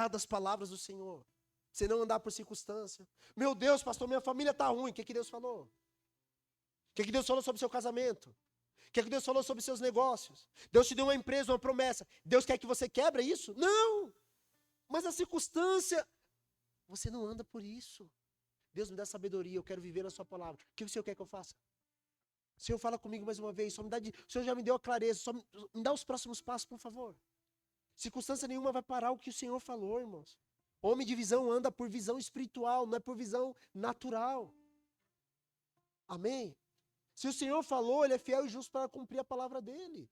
das palavras do Senhor. Você não andar por circunstância. Meu Deus, pastor, minha família está ruim. O que Deus falou? O que Deus falou sobre o seu casamento? O que Deus falou sobre seus negócios? Deus te deu uma empresa, uma promessa. Deus quer que você quebre isso? Não! Mas a circunstância, você não anda por isso. Deus me dá sabedoria, eu quero viver na sua palavra. O que o Senhor quer que eu faça? O Senhor fala comigo mais uma vez, o Senhor já me deu a clareza, só me dá os próximos passos, por favor. Circunstância nenhuma vai parar o que o Senhor falou, irmãos. Homem de visão anda por visão espiritual, não é por visão natural. Amém? Se o Senhor falou, Ele é fiel e justo para cumprir a palavra dEle.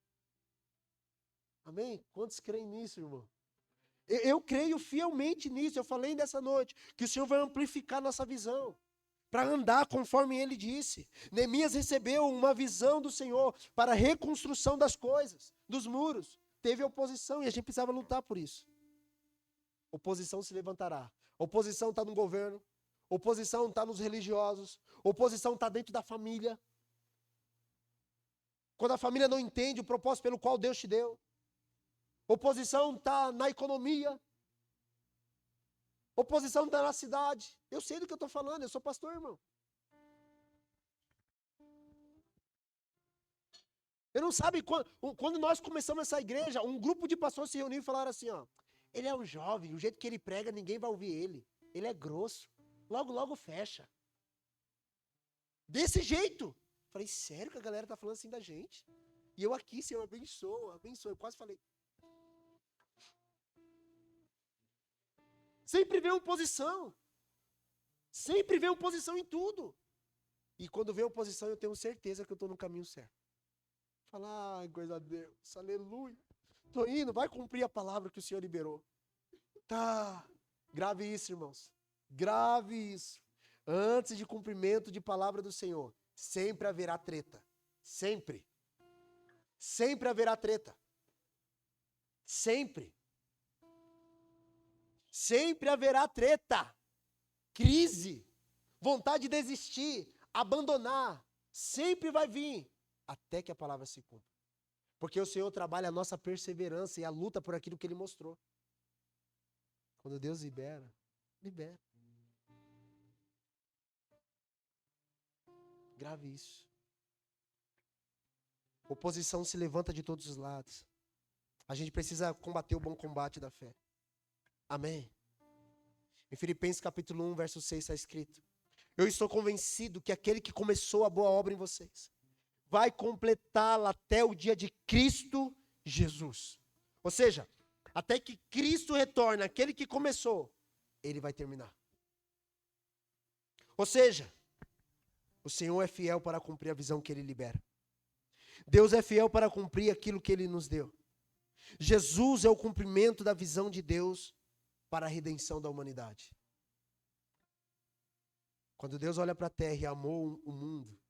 Amém? Quantos creem nisso, irmão? Eu creio fielmente nisso, eu falei nessa noite, que o Senhor vai amplificar nossa visão, para andar conforme Ele disse. Neemias recebeu uma visão do Senhor para a reconstrução das coisas, dos muros. Teve oposição e a gente precisava lutar por isso. Oposição se levantará. Oposição está no governo, oposição está nos religiosos, oposição está dentro da família. Quando a família não entende o propósito pelo qual Deus te deu. Oposição está na economia. Oposição está na cidade. Eu sei do que eu estou falando, eu sou pastor, irmão. Eu não sabe, quando nós começamos essa igreja, um grupo de pastores se reuniu e falaram assim, ó. Ele é um jovem, o jeito que ele prega, ninguém vai ouvir ele. Ele é grosso. Logo, logo fecha. Desse jeito. Falei, sério que a galera tá falando assim da gente? E eu aqui, Senhor, abençoa. Eu quase falei. Sempre vem oposição. Sempre vem oposição em tudo. E quando vem oposição, eu tenho certeza que eu estou no caminho certo. Falar, ai, coisa de Deus, aleluia. Estou indo, vai cumprir a palavra que o Senhor liberou. Tá, grave isso, irmãos. Grave isso. Antes de cumprimento de palavra do Senhor, sempre haverá treta. Sempre. Sempre haverá treta. Sempre. Sempre haverá treta, crise, vontade de desistir, abandonar. Sempre vai vir, até que a palavra se cumpra. Porque o Senhor trabalha a nossa perseverança e a luta por aquilo que Ele mostrou. Quando Deus libera, libera. Grave isso. Oposição se levanta de todos os lados. A gente precisa combater o bom combate da fé. Amém? Em Filipenses capítulo 1, verso 6 está escrito: eu estou convencido que aquele que começou a boa obra em vocês vai completá-la até o dia de Cristo Jesus. Ou seja, até que Cristo retorne, aquele que começou, ele vai terminar. Ou seja, o Senhor é fiel para cumprir a visão que Ele libera. Deus é fiel para cumprir aquilo que Ele nos deu. Jesus é o cumprimento da visão de Deus para a redenção da humanidade. Quando Deus olha para a terra e amou o mundo,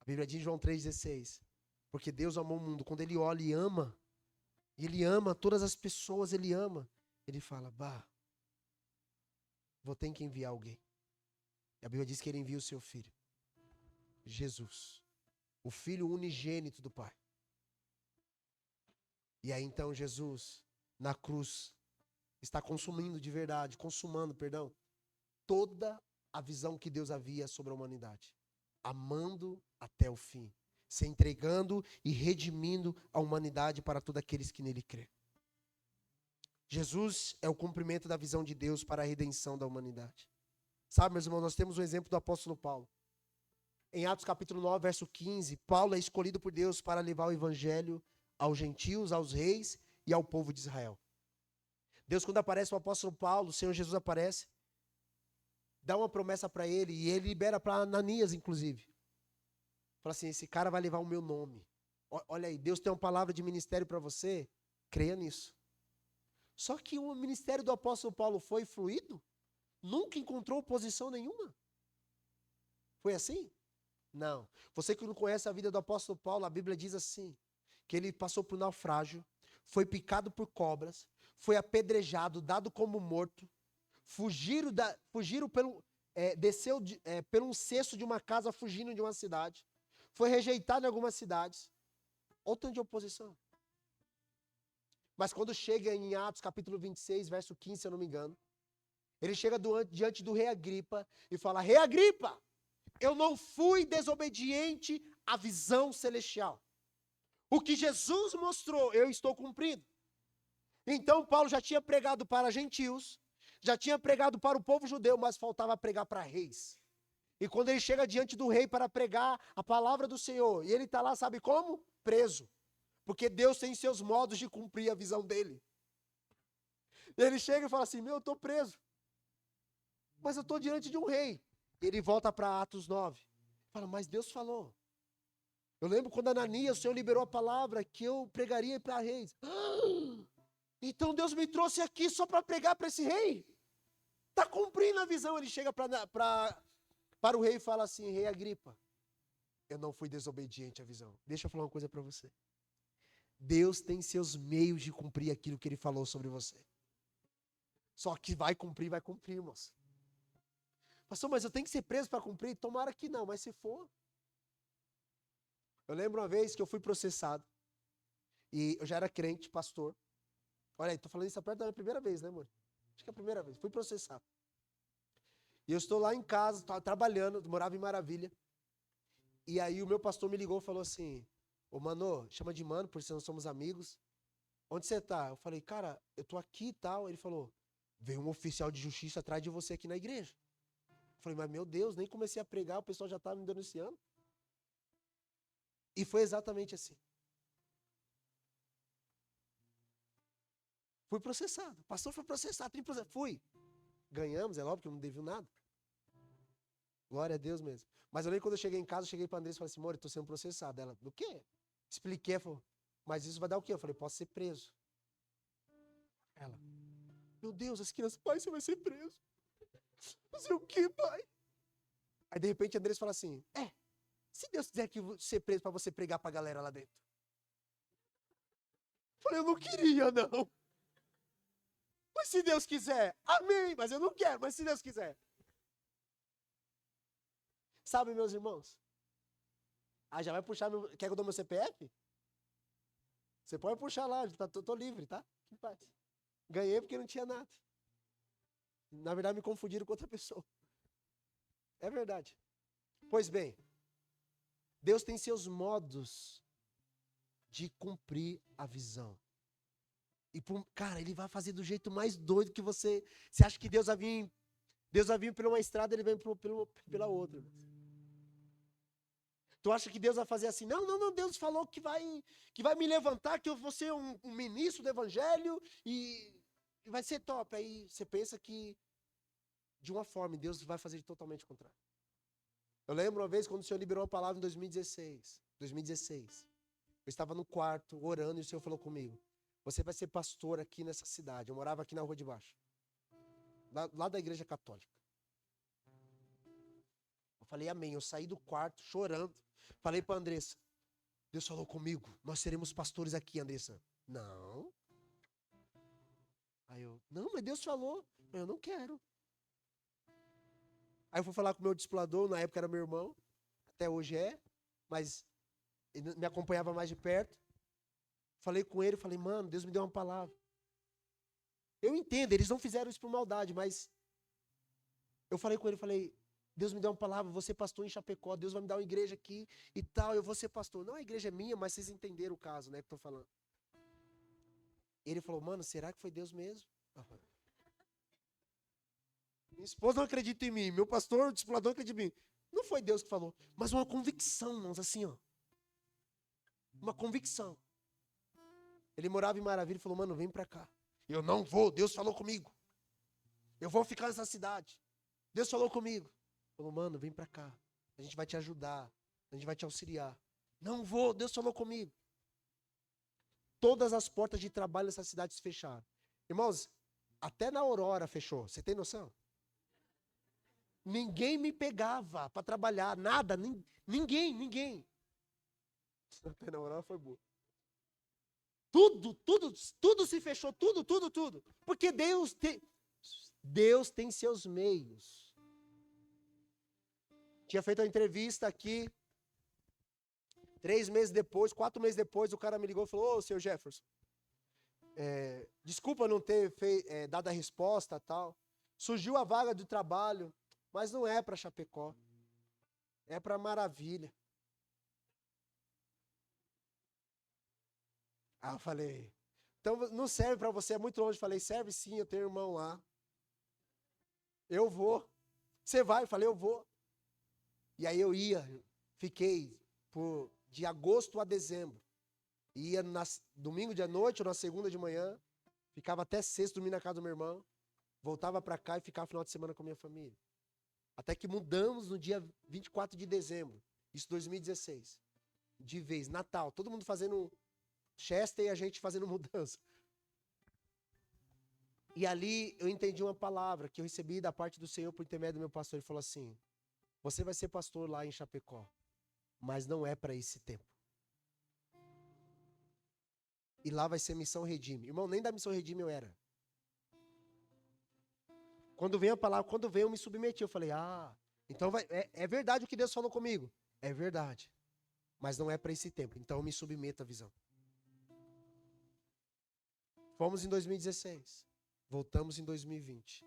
a Bíblia diz em João 3,16, porque Deus amou o mundo. Quando Ele olha e Ele ama todas as pessoas, Ele ama, Ele fala, vou ter que enviar alguém. E a Bíblia diz que Ele envia o seu Filho, Jesus, o Filho unigênito do Pai. E aí então Jesus, na cruz, está consumando, toda a visão que Deus havia sobre a humanidade. Amando até o fim, se entregando e redimindo a humanidade para todos aqueles que nele crê. Jesus é o cumprimento da visão de Deus para a redenção da humanidade. Sabe, meus irmãos, nós temos um exemplo do apóstolo Paulo. Em Atos capítulo 9, verso 15, Paulo é escolhido por Deus para levar o evangelho aos gentios, aos reis e ao povo de Israel. Deus, quando aparece o apóstolo Paulo, o Senhor Jesus aparece, dá uma promessa para ele, e ele libera para Ananias, inclusive. Fala assim, esse cara vai levar o meu nome. Olha aí, Deus tem uma palavra de ministério para você, creia nisso. Só que o ministério do apóstolo Paulo foi fluido? Nunca encontrou oposição nenhuma? Foi assim? Não. Você que não conhece a vida do apóstolo Paulo, a Bíblia diz assim, que ele passou por naufrágio, foi picado por cobras, foi apedrejado, dado como morto, desceu pelo um cesto de uma casa fugindo de uma cidade, foi rejeitado em algumas cidades. Olha o tanto de oposição. Mas quando chega em Atos capítulo 26, verso 15, se eu não me engano, ele chega diante do rei Agripa e fala, rei Agripa, eu não fui desobediente à visão celestial. O que Jesus mostrou, eu estou cumprindo. Então Paulo já tinha pregado para gentios, já tinha pregado para o povo judeu, mas faltava pregar para reis. E quando ele chega diante do rei para pregar a palavra do Senhor, e ele está lá, sabe como? Preso. Porque Deus tem seus modos de cumprir a visão dele. E ele chega e fala assim, eu estou preso. Mas eu estou diante de um rei. E ele volta para Atos 9. Fala, mas Deus falou. Eu lembro quando Ananias, o Senhor liberou a palavra que eu pregaria para reis. Então Deus me trouxe aqui só para pregar para esse rei? Está cumprindo a visão. Ele chega para o rei e fala assim, rei Agripa, eu não fui desobediente à visão. Deixa eu falar uma coisa para você. Deus tem seus meios de cumprir aquilo que Ele falou sobre você. Só que vai cumprir, irmãos. Pastor, mas eu tenho que ser preso para cumprir? Tomara que não, mas se for. Eu lembro uma vez que eu fui processado. E eu já era crente, pastor. Olha aí, estou falando isso perto da primeira vez, né, amor? Acho que é a primeira vez. Fui processado. E eu estou lá em casa, estava trabalhando, morava em Maravilha. E aí o meu pastor me ligou e falou assim, ô mano, chama de mano, porque nós somos amigos. Onde você tá? Eu falei, cara, eu tô aqui e tal. Ele falou, veio um oficial de justiça atrás de você aqui na igreja. Eu falei, mas meu Deus, nem comecei a pregar, o pessoal já tá me denunciando. E foi exatamente assim. Fui processado. O pastor foi processado, fui. Ganhamos, é óbvio que eu não deviu nada. Glória a Deus mesmo. Mas eu lembro quando eu cheguei em casa, eu cheguei para a Andressa e falei assim, amor, eu estou sendo processado. Ela, do quê? Expliquei, ela falou, mas isso vai dar o quê? Eu falei, posso ser preso. Ela, meu Deus, as crianças, pai, você vai ser preso. Não sei o quê, pai. Aí de repente a Andressa fala assim, se Deus quiser que você preso para você pregar para a galera lá dentro. Eu falei, eu não queria, não. Mas se Deus quiser, amém. Mas eu não quero, mas se Deus quiser. Sabe, meus irmãos? Ah, já vai puxar meu... Quer que eu dou meu CPF? Você pode puxar lá, tô livre, tá? Que paz. Ganhei porque não tinha nada. Na verdade, me confundiram com outra pessoa. É verdade. Pois bem, Deus tem seus modos de cumprir a visão. E, cara, Ele vai fazer do jeito mais doido que você... Você acha que Deus vai vir por uma estrada, Ele vem pela outra. Tu acha que Deus vai fazer assim? Não, Deus falou que vai me levantar, que eu vou ser um ministro do evangelho e vai ser top. Aí você pensa que de uma forma, Deus vai fazer totalmente o contrário. Eu lembro uma vez quando o Senhor liberou a palavra em 2016. Eu estava no quarto orando e o Senhor falou comigo: você vai ser pastor aqui nessa cidade. Eu morava aqui na Rua de Baixo, lá da igreja católica. Eu falei amém. Eu saí do quarto chorando. Falei para a Andressa: Deus falou comigo, nós seremos pastores aqui, Andressa. Não. Aí eu, não, mas Deus falou. Eu não quero. Aí eu fui falar com o meu discipulador, na época era meu irmão, até hoje é, mas ele me acompanhava mais de perto. Falei com ele, falei, mano, Deus me deu uma palavra. Eu entendo, eles não fizeram isso por maldade, mas eu falei com ele, falei, Deus me deu uma palavra, vou ser pastor em Chapecó, Deus vai me dar uma igreja aqui e tal, eu vou ser pastor. Não, a igreja é minha, mas vocês entenderam o caso, né, que eu tô falando. Ele falou, mano, será que foi Deus mesmo? Minha esposa não acredita em mim, meu pastor, o discipulador não acredita em mim. Não foi Deus que falou, mas uma convicção, irmãos, assim, ó. Uma convicção. Ele morava em Maravilha e falou, mano, vem pra cá. Eu não vou, Deus falou comigo. Eu vou ficar nessa cidade. Deus falou comigo. Falou, mano, vem pra cá. A gente vai te ajudar. A gente vai te auxiliar. Não vou, Deus falou comigo. Todas as portas de trabalho nessa cidade se fecharam. Irmãos, até na Aurora fechou. Você tem noção? Ninguém me pegava para trabalhar, nada, ninguém. Até na Aurora foi boa. Tudo se fechou, tudo. Porque Deus tem seus meios. Tinha feito uma entrevista aqui, 4 meses depois, o cara me ligou e falou, ô, seu Jefferson, desculpa não ter dado a resposta e tal. Surgiu a vaga de trabalho, mas não é para Chapecó, é para Maravilha. Aí eu falei, então não serve para você, é muito longe. Eu falei, serve sim, eu tenho irmão lá. Eu vou. Você vai? Eu falei, eu vou. E aí eu fiquei de agosto a dezembro. Ia domingo de noite ou na segunda de manhã, ficava até sexta, dormindo na casa do meu irmão, voltava para cá e ficava final de semana com a minha família. Até que mudamos no dia 24 de dezembro, isso 2016. De vez, Natal, todo mundo fazendo Chester e a gente fazendo mudança. E ali eu entendi uma palavra que eu recebi da parte do Senhor por intermédio do meu pastor. Ele falou assim, você vai ser pastor lá em Chapecó, mas não é para esse tempo. E lá vai ser Missão Redime. Irmão, nem da Missão Redime eu era. Quando veio a palavra, quando veio eu me submeti. Eu falei, então é verdade o que Deus falou comigo. É verdade. Mas não é para esse tempo. Então eu me submeto à visão. Fomos em 2016. Voltamos em 2020.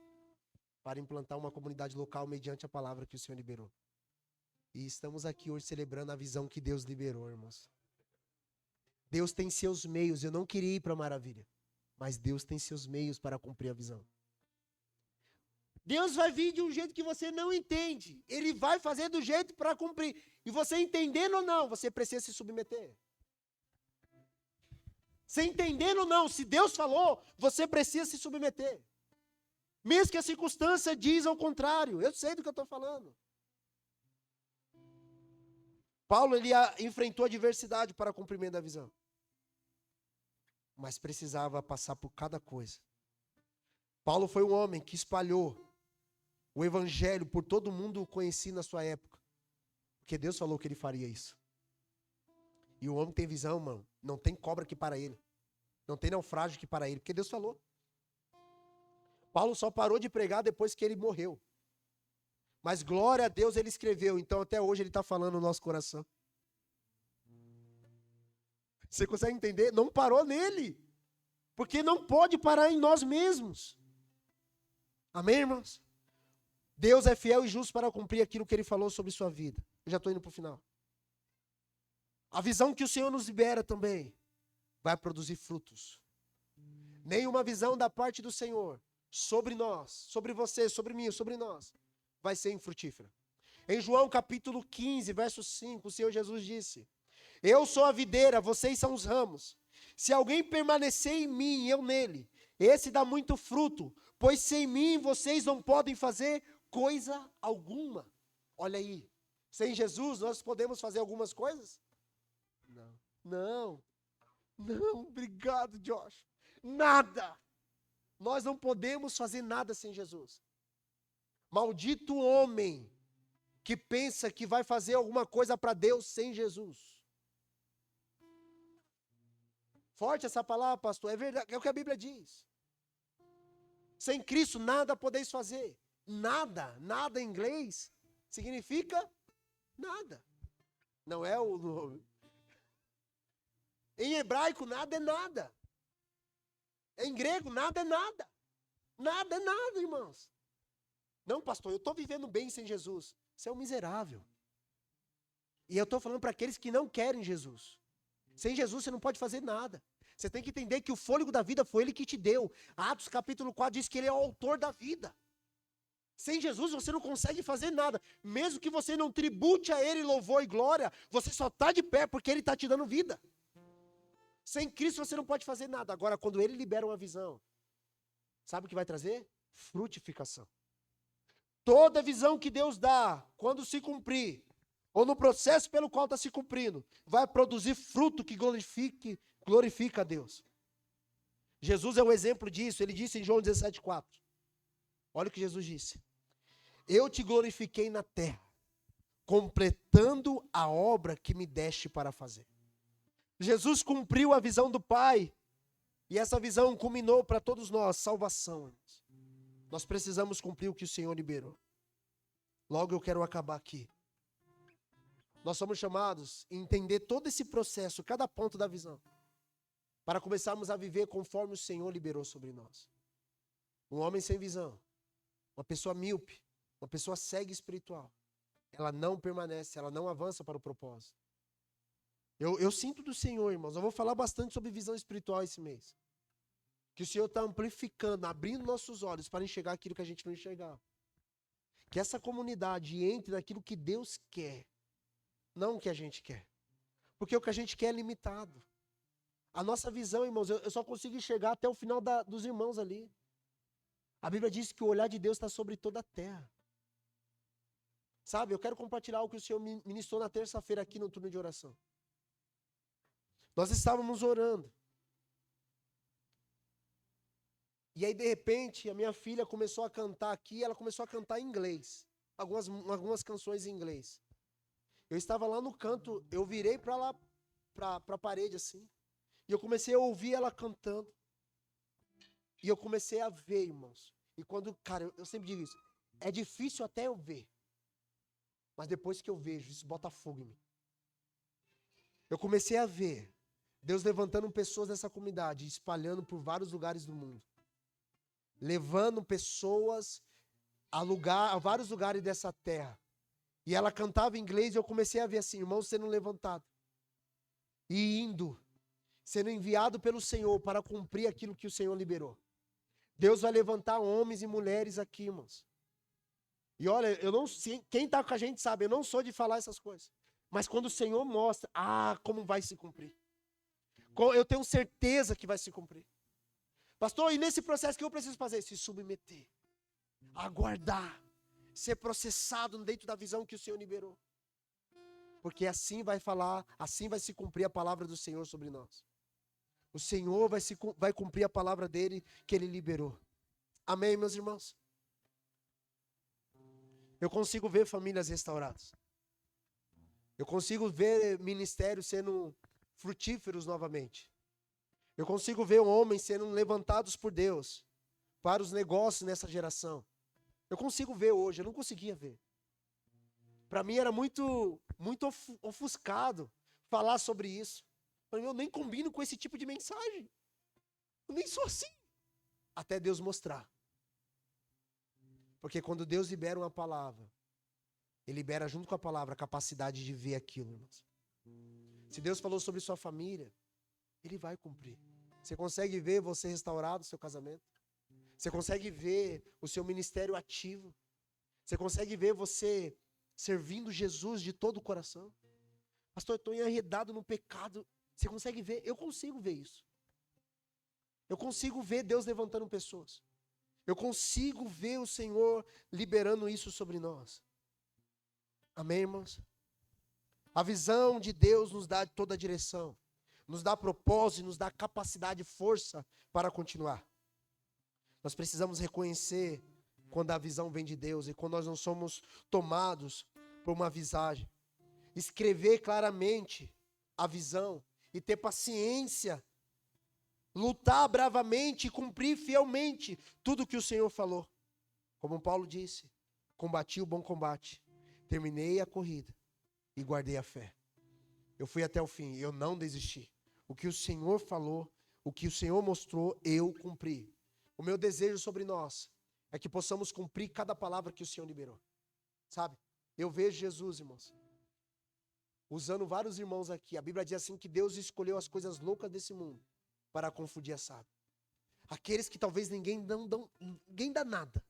Para implantar uma comunidade local mediante a palavra que o Senhor liberou. E estamos aqui hoje celebrando a visão que Deus liberou, irmãos. Deus tem seus meios. Eu não queria ir para Maravilha. Mas Deus tem seus meios para cumprir a visão. Deus vai vir de um jeito que você não entende. Ele vai fazer do jeito para cumprir. E você entendendo ou não, você precisa se submeter. Você entendendo ou não, se Deus falou, você precisa se submeter. Mesmo que a circunstância diz ao contrário. Eu sei do que eu estou falando. Paulo, ele enfrentou a adversidade para o cumprimento da visão. Mas precisava passar por cada coisa. Paulo foi um homem que espalhou o evangelho por todo mundo conhecido na sua época. Porque Deus falou que ele faria isso. E o homem que tem visão, mano, não tem cobra que para ele. Não tem naufrágio que para ele, porque Deus falou. Paulo só parou de pregar depois que ele morreu. Mas glória a Deus ele escreveu, então até hoje ele está falando no nosso coração. Você consegue entender? Não parou nele. Porque não pode parar em nós mesmos. Amém, irmãos? Deus é fiel e justo para cumprir aquilo que ele falou sobre sua vida. Eu já estou indo para o final. A visão que o Senhor nos libera também vai produzir frutos. Nenhuma visão da parte do Senhor sobre nós, sobre você, sobre mim, sobre nós, vai ser infrutífera. Em João capítulo 15, verso 5, o Senhor Jesus disse: eu sou a videira, vocês são os ramos. Se alguém permanecer em mim e eu nele, esse dá muito fruto, pois sem mim vocês não podem fazer coisa alguma. Olha aí, sem Jesus nós podemos fazer algumas coisas? Não, obrigado, Josh. Nada. Nós não podemos fazer nada sem Jesus. Maldito homem que pensa que vai fazer alguma coisa para Deus sem Jesus. Forte essa palavra, pastor. É verdade, é o que a Bíblia diz. Sem Cristo nada podeis fazer. Nada em inglês significa nada. Não é o... Em hebraico nada é nada. Em grego nada é nada. Nada é nada, irmãos. Não, pastor, eu estou vivendo bem sem Jesus. Você é um miserável. E eu estou falando para aqueles que não querem Jesus. Sem Jesus você não pode fazer nada. Você tem que entender que o fôlego da vida foi Ele que te deu. Atos capítulo 4 diz que Ele é o autor da vida. Sem Jesus você não consegue fazer nada. Mesmo que você não tribute a Ele louvor e glória, você só está de pé porque Ele está te dando vida. Sem Cristo você não pode fazer nada. Agora, quando Ele libera uma visão, sabe o que vai trazer? Frutificação. Toda visão que Deus dá, quando se cumprir, ou no processo pelo qual está se cumprindo, vai produzir fruto que glorifica a Deus. Jesus é um exemplo disso. Ele disse em João 17,4. Olha o que Jesus disse. Eu te glorifiquei na terra, completando a obra que me deste para fazer. Jesus cumpriu a visão do Pai, e essa visão culminou para todos nós, salvação. Nós precisamos cumprir o que o Senhor liberou. Logo eu quero acabar aqui. Nós somos chamados a entender todo esse processo, cada ponto da visão, para começarmos a viver conforme o Senhor liberou sobre nós. Um homem sem visão, uma pessoa míope, uma pessoa cega espiritual, ela não permanece, ela não avança para o propósito. Eu sinto do Senhor, irmãos, eu vou falar bastante sobre visão espiritual esse mês. Que o Senhor está amplificando, abrindo nossos olhos para enxergar aquilo que a gente não enxergava. Que essa comunidade entre naquilo que Deus quer, não o que a gente quer. Porque o que a gente quer é limitado. A nossa visão, irmãos, eu só consigo enxergar até o final dos irmãos ali. A Bíblia diz que o olhar de Deus está sobre toda a terra. Sabe, eu quero compartilhar algo que o Senhor me ministrou na terça-feira aqui no turno de oração. Nós estávamos orando. E aí, de repente, a minha filha começou a cantar aqui, ela começou a cantar em inglês. Algumas canções em inglês. Eu estava lá no canto, eu virei para lá, para a parede assim. E eu comecei a ouvir ela cantando. E eu comecei a ver, irmãos. E quando, cara, eu sempre digo isso. É difícil até eu ver. Mas depois que eu vejo, isso bota fogo em mim. Eu comecei a ver Deus levantando pessoas nessa comunidade, espalhando por vários lugares do mundo. Levando pessoas a vários lugares dessa terra. E ela cantava em inglês e eu comecei a ver assim, irmãos sendo levantado. E indo, sendo enviado pelo Senhor para cumprir aquilo que o Senhor liberou. Deus vai levantar homens e mulheres aqui, irmãos. E olha, eu não sei, quem está com a gente sabe, eu não sou de falar essas coisas. Mas quando o Senhor mostra, como vai se cumprir. Eu tenho certeza que vai se cumprir. Pastor, e nesse processo que eu preciso fazer? Se submeter, aguardar, ser processado dentro da visão que o Senhor liberou. Porque assim vai falar, assim vai se cumprir a palavra do Senhor sobre nós. O Senhor vai cumprir a palavra dele que ele liberou. Amém, meus irmãos? Eu consigo ver famílias restauradas. Eu consigo ver ministérios sendo frutíferos novamente. Eu consigo ver homens sendo levantados por Deus para os negócios nessa geração. Eu consigo ver hoje, eu não conseguia ver. Para mim era muito ofuscado falar sobre isso. Para mim, eu nem combino com esse tipo de mensagem. Eu nem sou assim. Até Deus mostrar. Porque quando Deus libera uma palavra, Ele libera junto com a palavra a capacidade de ver aquilo, irmãos. Se Deus falou sobre sua família, Ele vai cumprir. Você consegue ver você restaurado, o seu casamento? Você consegue ver o seu ministério ativo? Você consegue ver você servindo Jesus de todo o coração? Pastor, eu estou enredado no pecado. Você consegue ver? Eu consigo ver isso. Eu consigo ver Deus levantando pessoas. Eu consigo ver o Senhor liberando isso sobre nós. Amém, irmãos? A visão de Deus nos dá toda a direção. Nos dá propósito, nos dá capacidade e força para continuar. Nós precisamos reconhecer quando a visão vem de Deus e quando nós não somos tomados por uma visagem. Escrever claramente a visão e ter paciência, lutar bravamente e cumprir fielmente tudo que o Senhor falou. Como Paulo disse, combati o bom combate, terminei a corrida e guardei a fé. Eu fui até o fim, eu não desisti. O que o Senhor falou, o que o Senhor mostrou, eu cumpri. O meu desejo sobre nós é que possamos cumprir cada palavra que o Senhor liberou. Sabe? Eu vejo Jesus, irmãos, usando vários irmãos aqui. A Bíblia diz assim que Deus escolheu as coisas loucas desse mundo para confundir a sábia. Aqueles que talvez ninguém dá nada.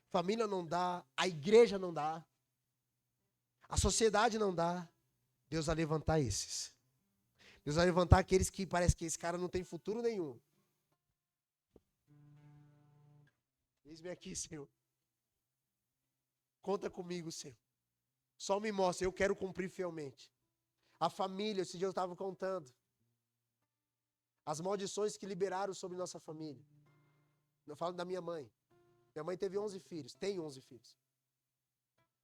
Família não dá, a igreja não dá, a sociedade não dá. Deus vai levantar esses. Deus vai levantar aqueles que parece que esse cara não tem futuro nenhum. Eis-me aqui, Senhor. Conta comigo, Senhor. Só me mostra, eu quero cumprir fielmente. A família, esse dia eu estava contando. As maldições que liberaram sobre nossa família. Eu falo da minha mãe. Minha mãe teve 11 filhos, tem 11 filhos.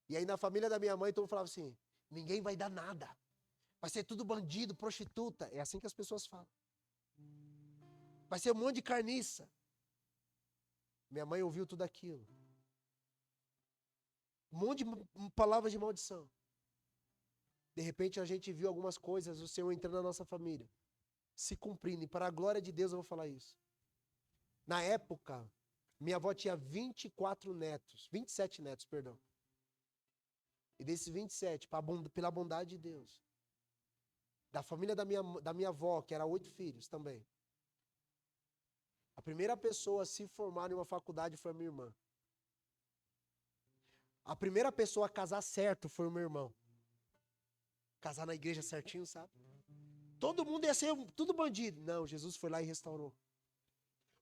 E aí na família da minha mãe, todo mundo falava assim, ninguém vai dar nada. Vai ser tudo bandido, prostituta. É assim que as pessoas falam. Vai ser um monte de carniça. Minha mãe ouviu tudo aquilo. Um monte de palavras de maldição. De repente a gente viu algumas coisas, o Senhor entrando na nossa família, se cumprindo. E para a glória de Deus eu vou falar isso. Na época, minha avó tinha 27 netos, perdão. E desses 27, pela bondade de Deus, da família da minha avó, que era 8 filhos também, a primeira pessoa a se formar em uma faculdade foi a minha irmã. A primeira pessoa a casar certo foi o meu irmão. Casar na igreja certinho, sabe? Todo mundo ia ser tudo bandido. Não, Jesus foi lá e restaurou.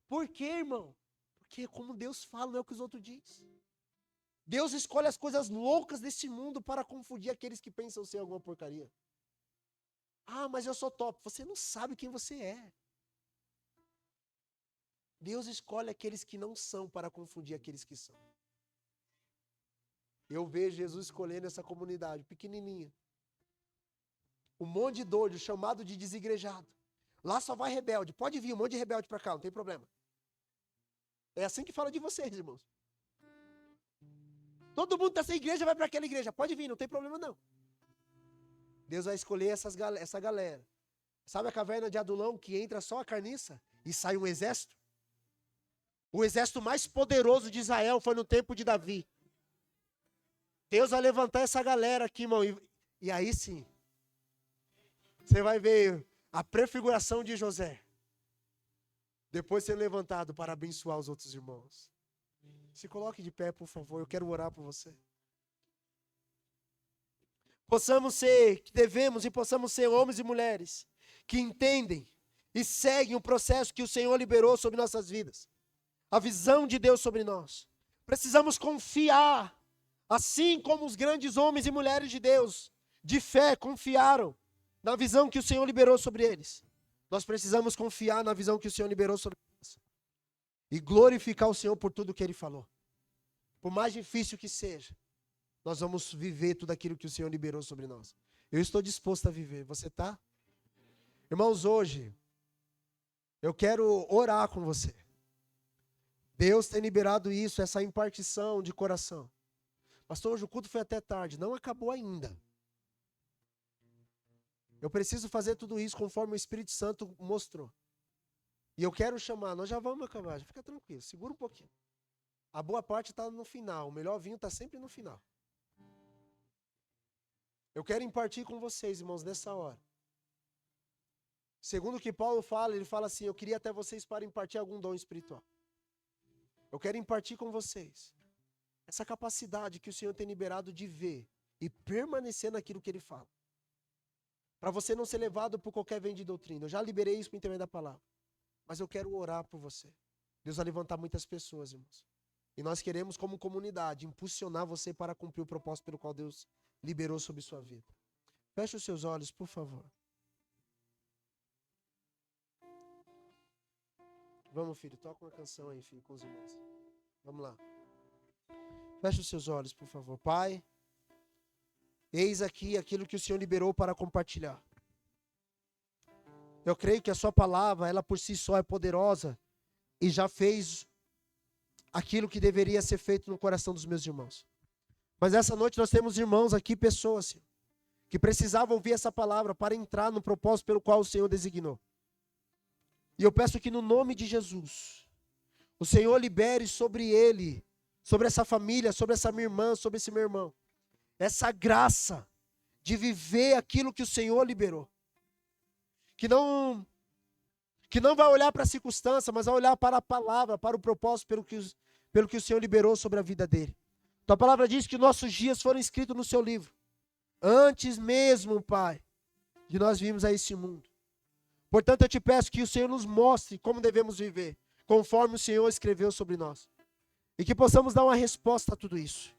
Por quê, irmão? Porque como Deus fala, não é o que os outros dizem. Deus escolhe as coisas loucas desse mundo para confundir aqueles que pensam ser alguma porcaria. Ah, mas eu sou top. Você não sabe quem você é. Deus escolhe aqueles que não são para confundir aqueles que são. Eu vejo Jesus escolhendo essa comunidade pequenininha. Um monte de doido, chamado de desigrejado. Lá só vai rebelde. Pode vir um monte de rebelde para cá, não tem problema. É assim que fala de vocês, irmãos. Todo mundo está sem igreja, vai para aquela igreja. Pode vir, não tem problema não. Deus vai escolher essa galera. Sabe a caverna de Adulão que entra só a carniça e sai um exército? O exército mais poderoso de Israel foi no tempo de Davi. Deus vai levantar essa galera aqui, irmão. E aí sim, você vai ver a prefiguração de José. Depois ser levantado para abençoar os outros irmãos. Se coloque de pé, por favor. Eu quero orar por você. Devemos e possamos ser homens e mulheres que entendem e seguem o processo que o Senhor liberou sobre nossas vidas. A visão de Deus sobre nós. Precisamos confiar, assim como os grandes homens e mulheres de Deus, de fé, confiaram na visão que o Senhor liberou sobre eles. Nós precisamos confiar na visão que o Senhor liberou sobre nós. E glorificar o Senhor por tudo que Ele falou. Por mais difícil que seja, nós vamos viver tudo aquilo que o Senhor liberou sobre nós. Eu estou disposto a viver. Você está? Irmãos, hoje, eu quero orar com você. Deus tem liberado isso, essa impartição de coração. Pastor, hoje o culto foi até tarde. Não acabou ainda. Eu preciso fazer tudo isso conforme o Espírito Santo mostrou. E eu quero chamar, nós já vamos acabar, fica tranquilo, segura um pouquinho. A boa parte está no final, o melhor vinho está sempre no final. Eu quero impartir com vocês, irmãos, nessa hora. Segundo o que Paulo fala, ele fala assim, eu queria até vocês para impartir algum dom espiritual. Eu quero impartir com vocês essa capacidade que o Senhor tem liberado de ver e permanecer naquilo que Ele fala. Para você não ser levado por qualquer vento de doutrina. Eu já liberei isso por intermédio da palavra. Mas eu quero orar por você. Deus vai levantar muitas pessoas, irmãos. E nós queremos, como comunidade, impulsionar você para cumprir o propósito pelo qual Deus liberou sobre sua vida. Feche os seus olhos, por favor. Vamos, filho, toca uma canção aí, filho, com os irmãos. Vamos lá. Feche os seus olhos, por favor. Pai, eis aqui aquilo que o Senhor liberou para compartilhar. Eu creio que a sua palavra, ela por si só é poderosa e já fez aquilo que deveria ser feito no coração dos meus irmãos. Mas essa noite nós temos irmãos aqui, pessoas, Senhor, que precisavam ouvir essa palavra para entrar no propósito pelo qual o Senhor designou. E eu peço que no nome de Jesus, o Senhor libere sobre ele, sobre essa família, sobre essa minha irmã, sobre esse meu irmão, essa graça de viver aquilo que o Senhor liberou. Que não vai olhar para a circunstância, mas vai olhar para a palavra, para o propósito pelo que o Senhor liberou sobre a vida dele. Tua palavra diz que nossos dias foram escritos no seu livro. Antes mesmo, Pai, de nós virmos a esse mundo. Portanto, eu te peço que o Senhor nos mostre como devemos viver, conforme o Senhor escreveu sobre nós. E que possamos dar uma resposta a tudo isso.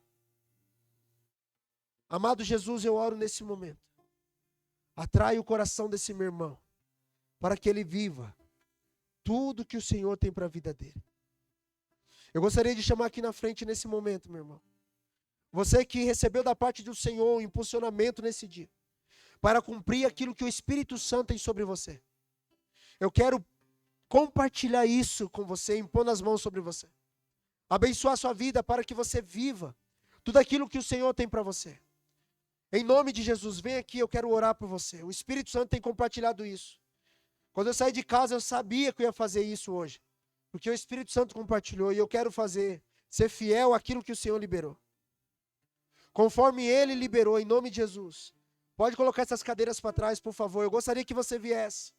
Amado Jesus, eu oro nesse momento. Atrai o coração desse meu irmão, para que ele viva tudo que o Senhor tem para a vida dele. Eu gostaria de chamar aqui na frente nesse momento, meu irmão. Você que recebeu da parte do Senhor um impulsionamento nesse dia, para cumprir aquilo que o Espírito Santo tem sobre você. Eu quero compartilhar isso com você, impondo as mãos sobre você. Abençoar a sua vida para que você viva tudo aquilo que o Senhor tem para você. Em nome de Jesus, vem aqui, eu quero orar por você. O Espírito Santo tem compartilhado isso. Quando eu saí de casa, eu sabia que eu ia fazer isso hoje. Porque o Espírito Santo compartilhou e eu quero ser fiel àquilo que o Senhor liberou. Conforme Ele liberou, em nome de Jesus. Pode colocar essas cadeiras para trás, por favor. Eu gostaria que você viesse.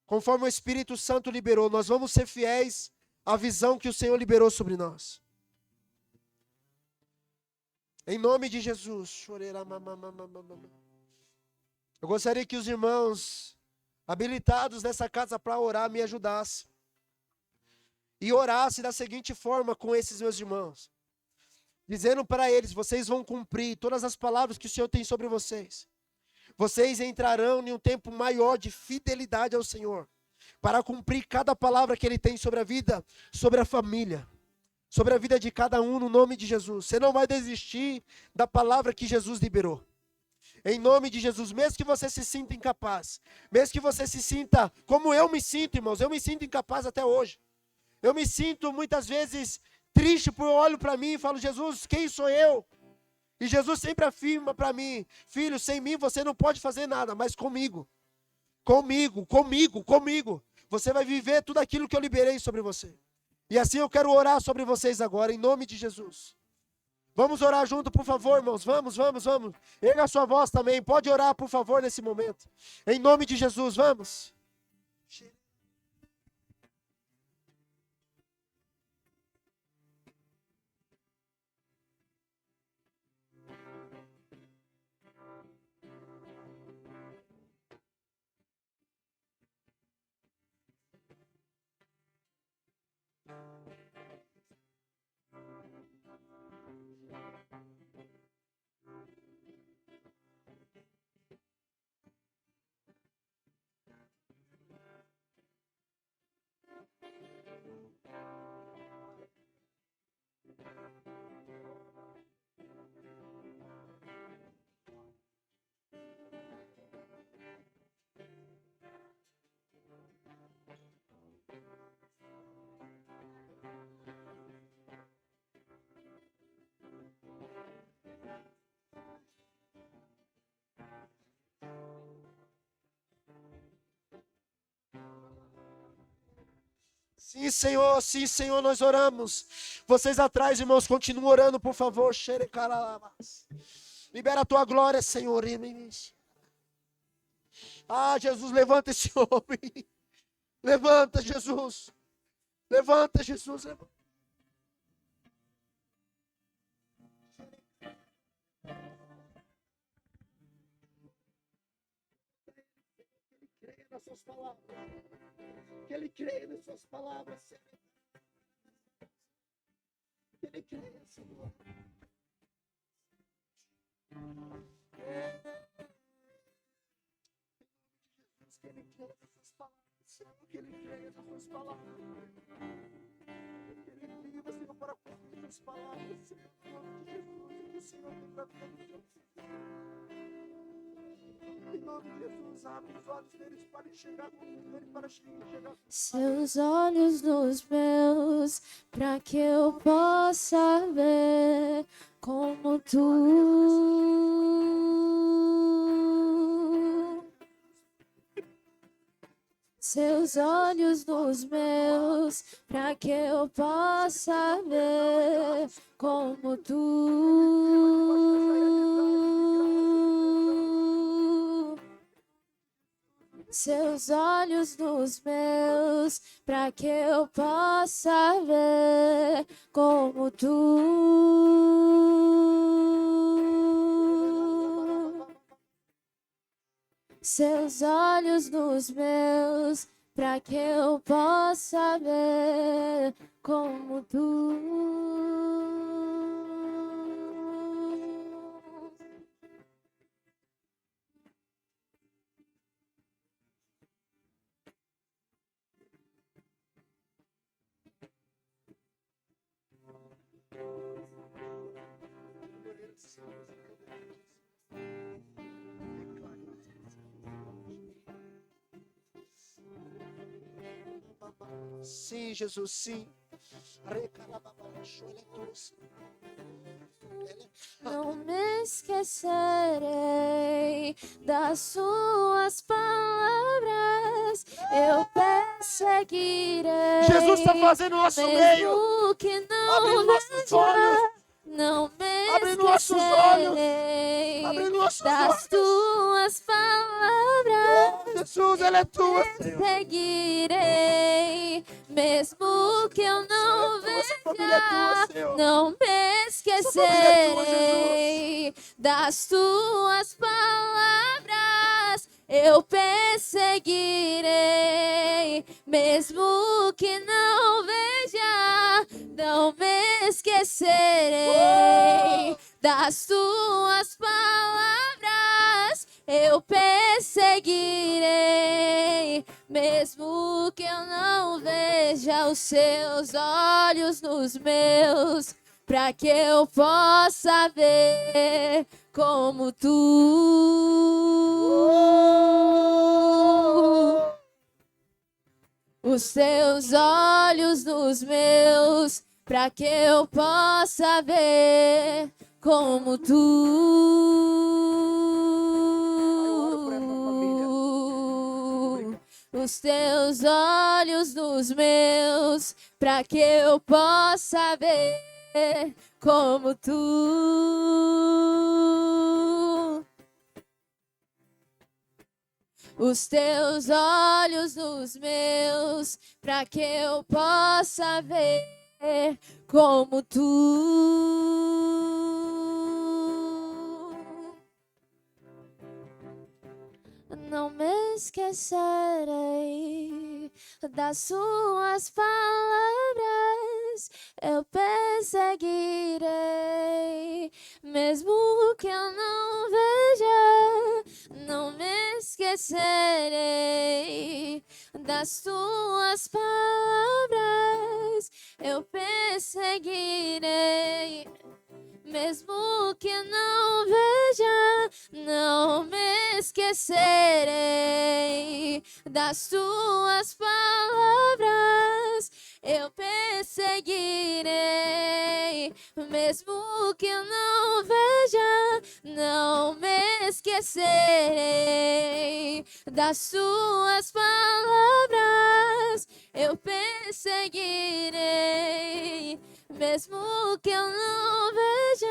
Conforme o Espírito Santo liberou, nós vamos ser fiéis à visão que o Senhor liberou sobre nós. Em nome de Jesus. Eu gostaria que os irmãos habilitados nessa casa para orar me ajudassem. E orasse da seguinte forma com esses meus irmãos. Dizendo para eles, vocês vão cumprir todas as palavras que o Senhor tem sobre vocês. Vocês entrarão em um tempo maior de fidelidade ao Senhor. Para cumprir cada palavra que Ele tem sobre a vida, sobre a família. Sobre a vida de cada um no nome de Jesus. Você não vai desistir da palavra que Jesus liberou. Em nome de Jesus, mesmo que você se sinta incapaz. Mesmo que você se sinta como eu me sinto, irmãos. Eu me sinto incapaz até hoje. Eu me sinto muitas vezes triste porque eu olho para mim e falo, Jesus, quem sou eu? E Jesus sempre afirma para mim, filho, sem mim você não pode fazer nada, mas comigo, você vai viver tudo aquilo que eu liberei sobre você. E assim eu quero orar sobre vocês agora, em nome de Jesus. Vamos orar junto, por favor, irmãos, vamos. Erga a sua voz também, pode orar, por favor, nesse momento. Em nome de Jesus, vamos. Sim, Senhor, nós oramos. Vocês atrás, irmãos, continuem orando, por favor. Libera a tua glória, Senhor. Ah, Jesus, levanta esse homem. Levanta, Jesus. Levanta, Jesus. Levanta. Nas suas palavras. Que ele creia nas suas palavras, Senhor. Que ele creia, Senhor. Que ele creia nas suas palavras, Senhor. Que ele creia nas suas palavras. Que ele viva, Senhor, para cumprir as palavras, Senhor. Em nome de Jesus, que o Senhor tem para vida dos seus filhos. Em nome de Jesus, abre os olhos deles para enxergar como ele, para enxergar. Seus olhos nos meus, para que eu possa ver como tu. Seus olhos nos meus, para que eu possa ver como tu. Seus olhos nos meus, para que eu possa ver como tu. Seus olhos nos meus, para que eu possa ver como tu. Sim, Jesus, sim. Não me esquecerei das suas palavras, eu perseguirei. Jesus está fazendo o nosso meio. Mesmo que não veja, não me esquecerei das tuas palavras. Jesus, ela é tua. Seguirei, mesmo que eu não veja, não me esquecerei das tuas palavras. Eu perseguirei, mesmo que não veja, não me esquecerei das tuas palavras. Eu perseguirei, mesmo que eu não veja os seus olhos nos meus, para que eu possa ver como tu. Os teus olhos nos meus, para que eu possa ver como tu. Os teus olhos nos meus, para que eu possa ver como tu. Os teus olhos nos meus, para que eu possa ver como tu. Não me esquecerei das suas palavras, eu perseguirei, mesmo que eu não veja, não me esquecerei das tuas palavras, eu perseguirei, mesmo que não veja, não me esquecerei das tuas palavras. Eu perseguirei, mesmo que eu não veja, não me esquecerei das tuas palavras. eu perseguirei, mesmo que eu não veja.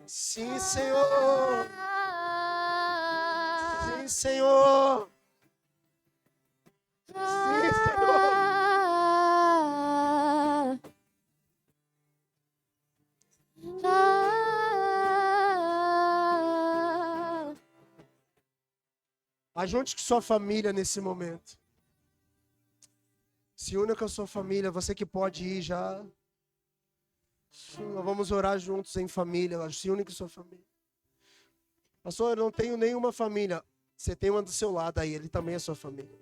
Sim, Senhor. Sim, Senhor. Sim, Senhor. Ajunte com sua família nesse momento. Se una com a sua família, você que pode ir já. Nós vamos orar juntos em família. Se une com sua família. Pastor, eu não tenho nenhuma família. Você tem uma do seu lado aí, ele também é sua família.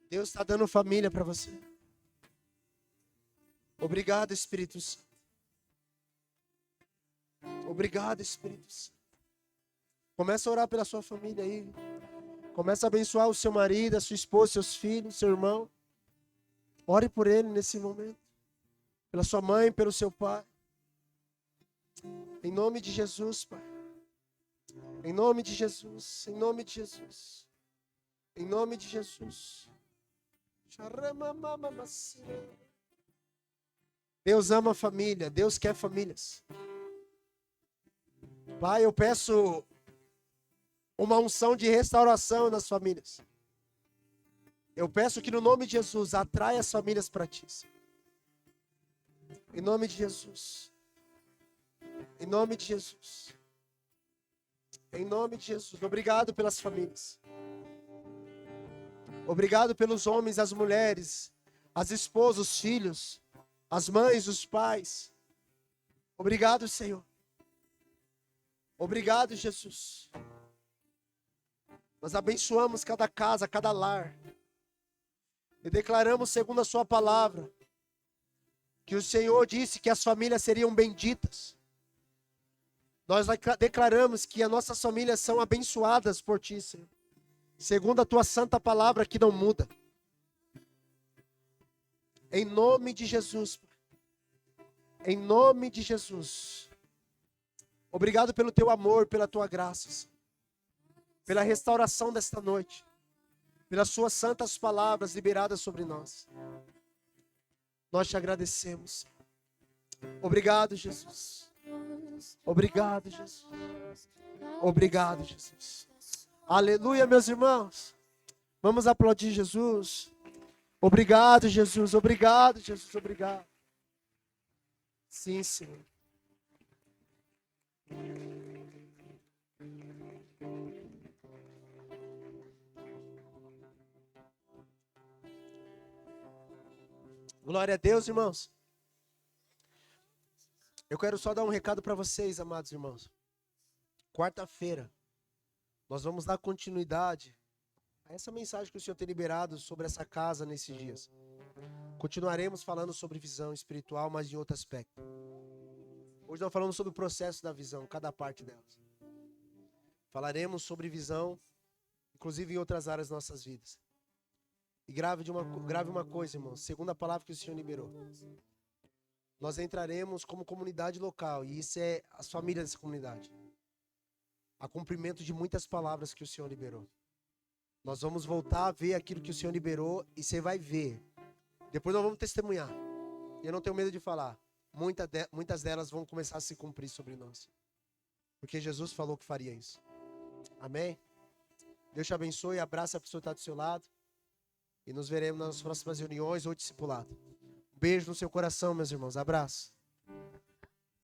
Deus está dando família para você. Obrigado, Espírito Santo. Obrigado, Espírito Santo. Começa a orar pela sua família aí. Começa a abençoar o seu marido, a sua esposa, seus filhos, seu irmão. Ore por ele nesse momento. Pela sua mãe, pelo seu pai. Em nome de Jesus, Pai. Em nome de Jesus. Em nome de Jesus. Em nome de Jesus. Deus ama a família. Deus quer famílias. Pai, eu peço uma unção de restauração nas famílias. Eu peço que no nome de Jesus atraia as famílias para ti. Em nome de Jesus. Em nome de Jesus. Em nome de Jesus. Obrigado pelas famílias. Obrigado pelos homens, as mulheres, as esposas, os filhos, as mães, os pais. Obrigado, Senhor. Obrigado, Jesus. Nós abençoamos cada casa, cada lar. E declaramos, segundo a sua palavra, que o Senhor disse que as famílias seriam benditas. Nós declaramos que as nossas famílias são abençoadas por ti, Senhor. Segundo a tua santa palavra que não muda. Em nome de Jesus. Em nome de Jesus. Obrigado pelo teu amor, pela tua graça, Senhor. Pela restauração desta noite. Pelas suas santas palavras liberadas sobre nós. Nós te agradecemos. Obrigado, Jesus. Obrigado, Jesus. Obrigado, Jesus. Aleluia, meus irmãos. Vamos aplaudir Jesus. Obrigado, Jesus. Obrigado, Jesus. Obrigado. Sim, Senhor. Glória a Deus, irmãos. Eu quero só dar um recado para vocês, amados irmãos. Quarta-feira, nós vamos dar continuidade a essa mensagem que o Senhor tem liberado sobre essa casa nesses dias. Continuaremos falando sobre visão espiritual, mas em outro aspecto. Hoje nós falamos sobre o processo da visão, cada parte delas. Falaremos sobre visão, inclusive em outras áreas das nossas vidas. E grave uma coisa, irmãos, segundo a palavra que o Senhor liberou. Nós entraremos como comunidade local, e isso é as famílias dessa comunidade. A cumprimento de muitas palavras que o Senhor liberou. Nós vamos voltar a ver aquilo que o Senhor liberou, e você vai ver. Depois nós vamos testemunhar. E eu não tenho medo de falar. Muitas delas vão começar a se cumprir sobre nós. Porque Jesus falou que faria isso. Amém? Deus te abençoe, abraça a pessoa que está do seu lado. E nos veremos nas próximas reuniões ou discipulado. Um beijo no seu coração, meus irmãos. Abraço.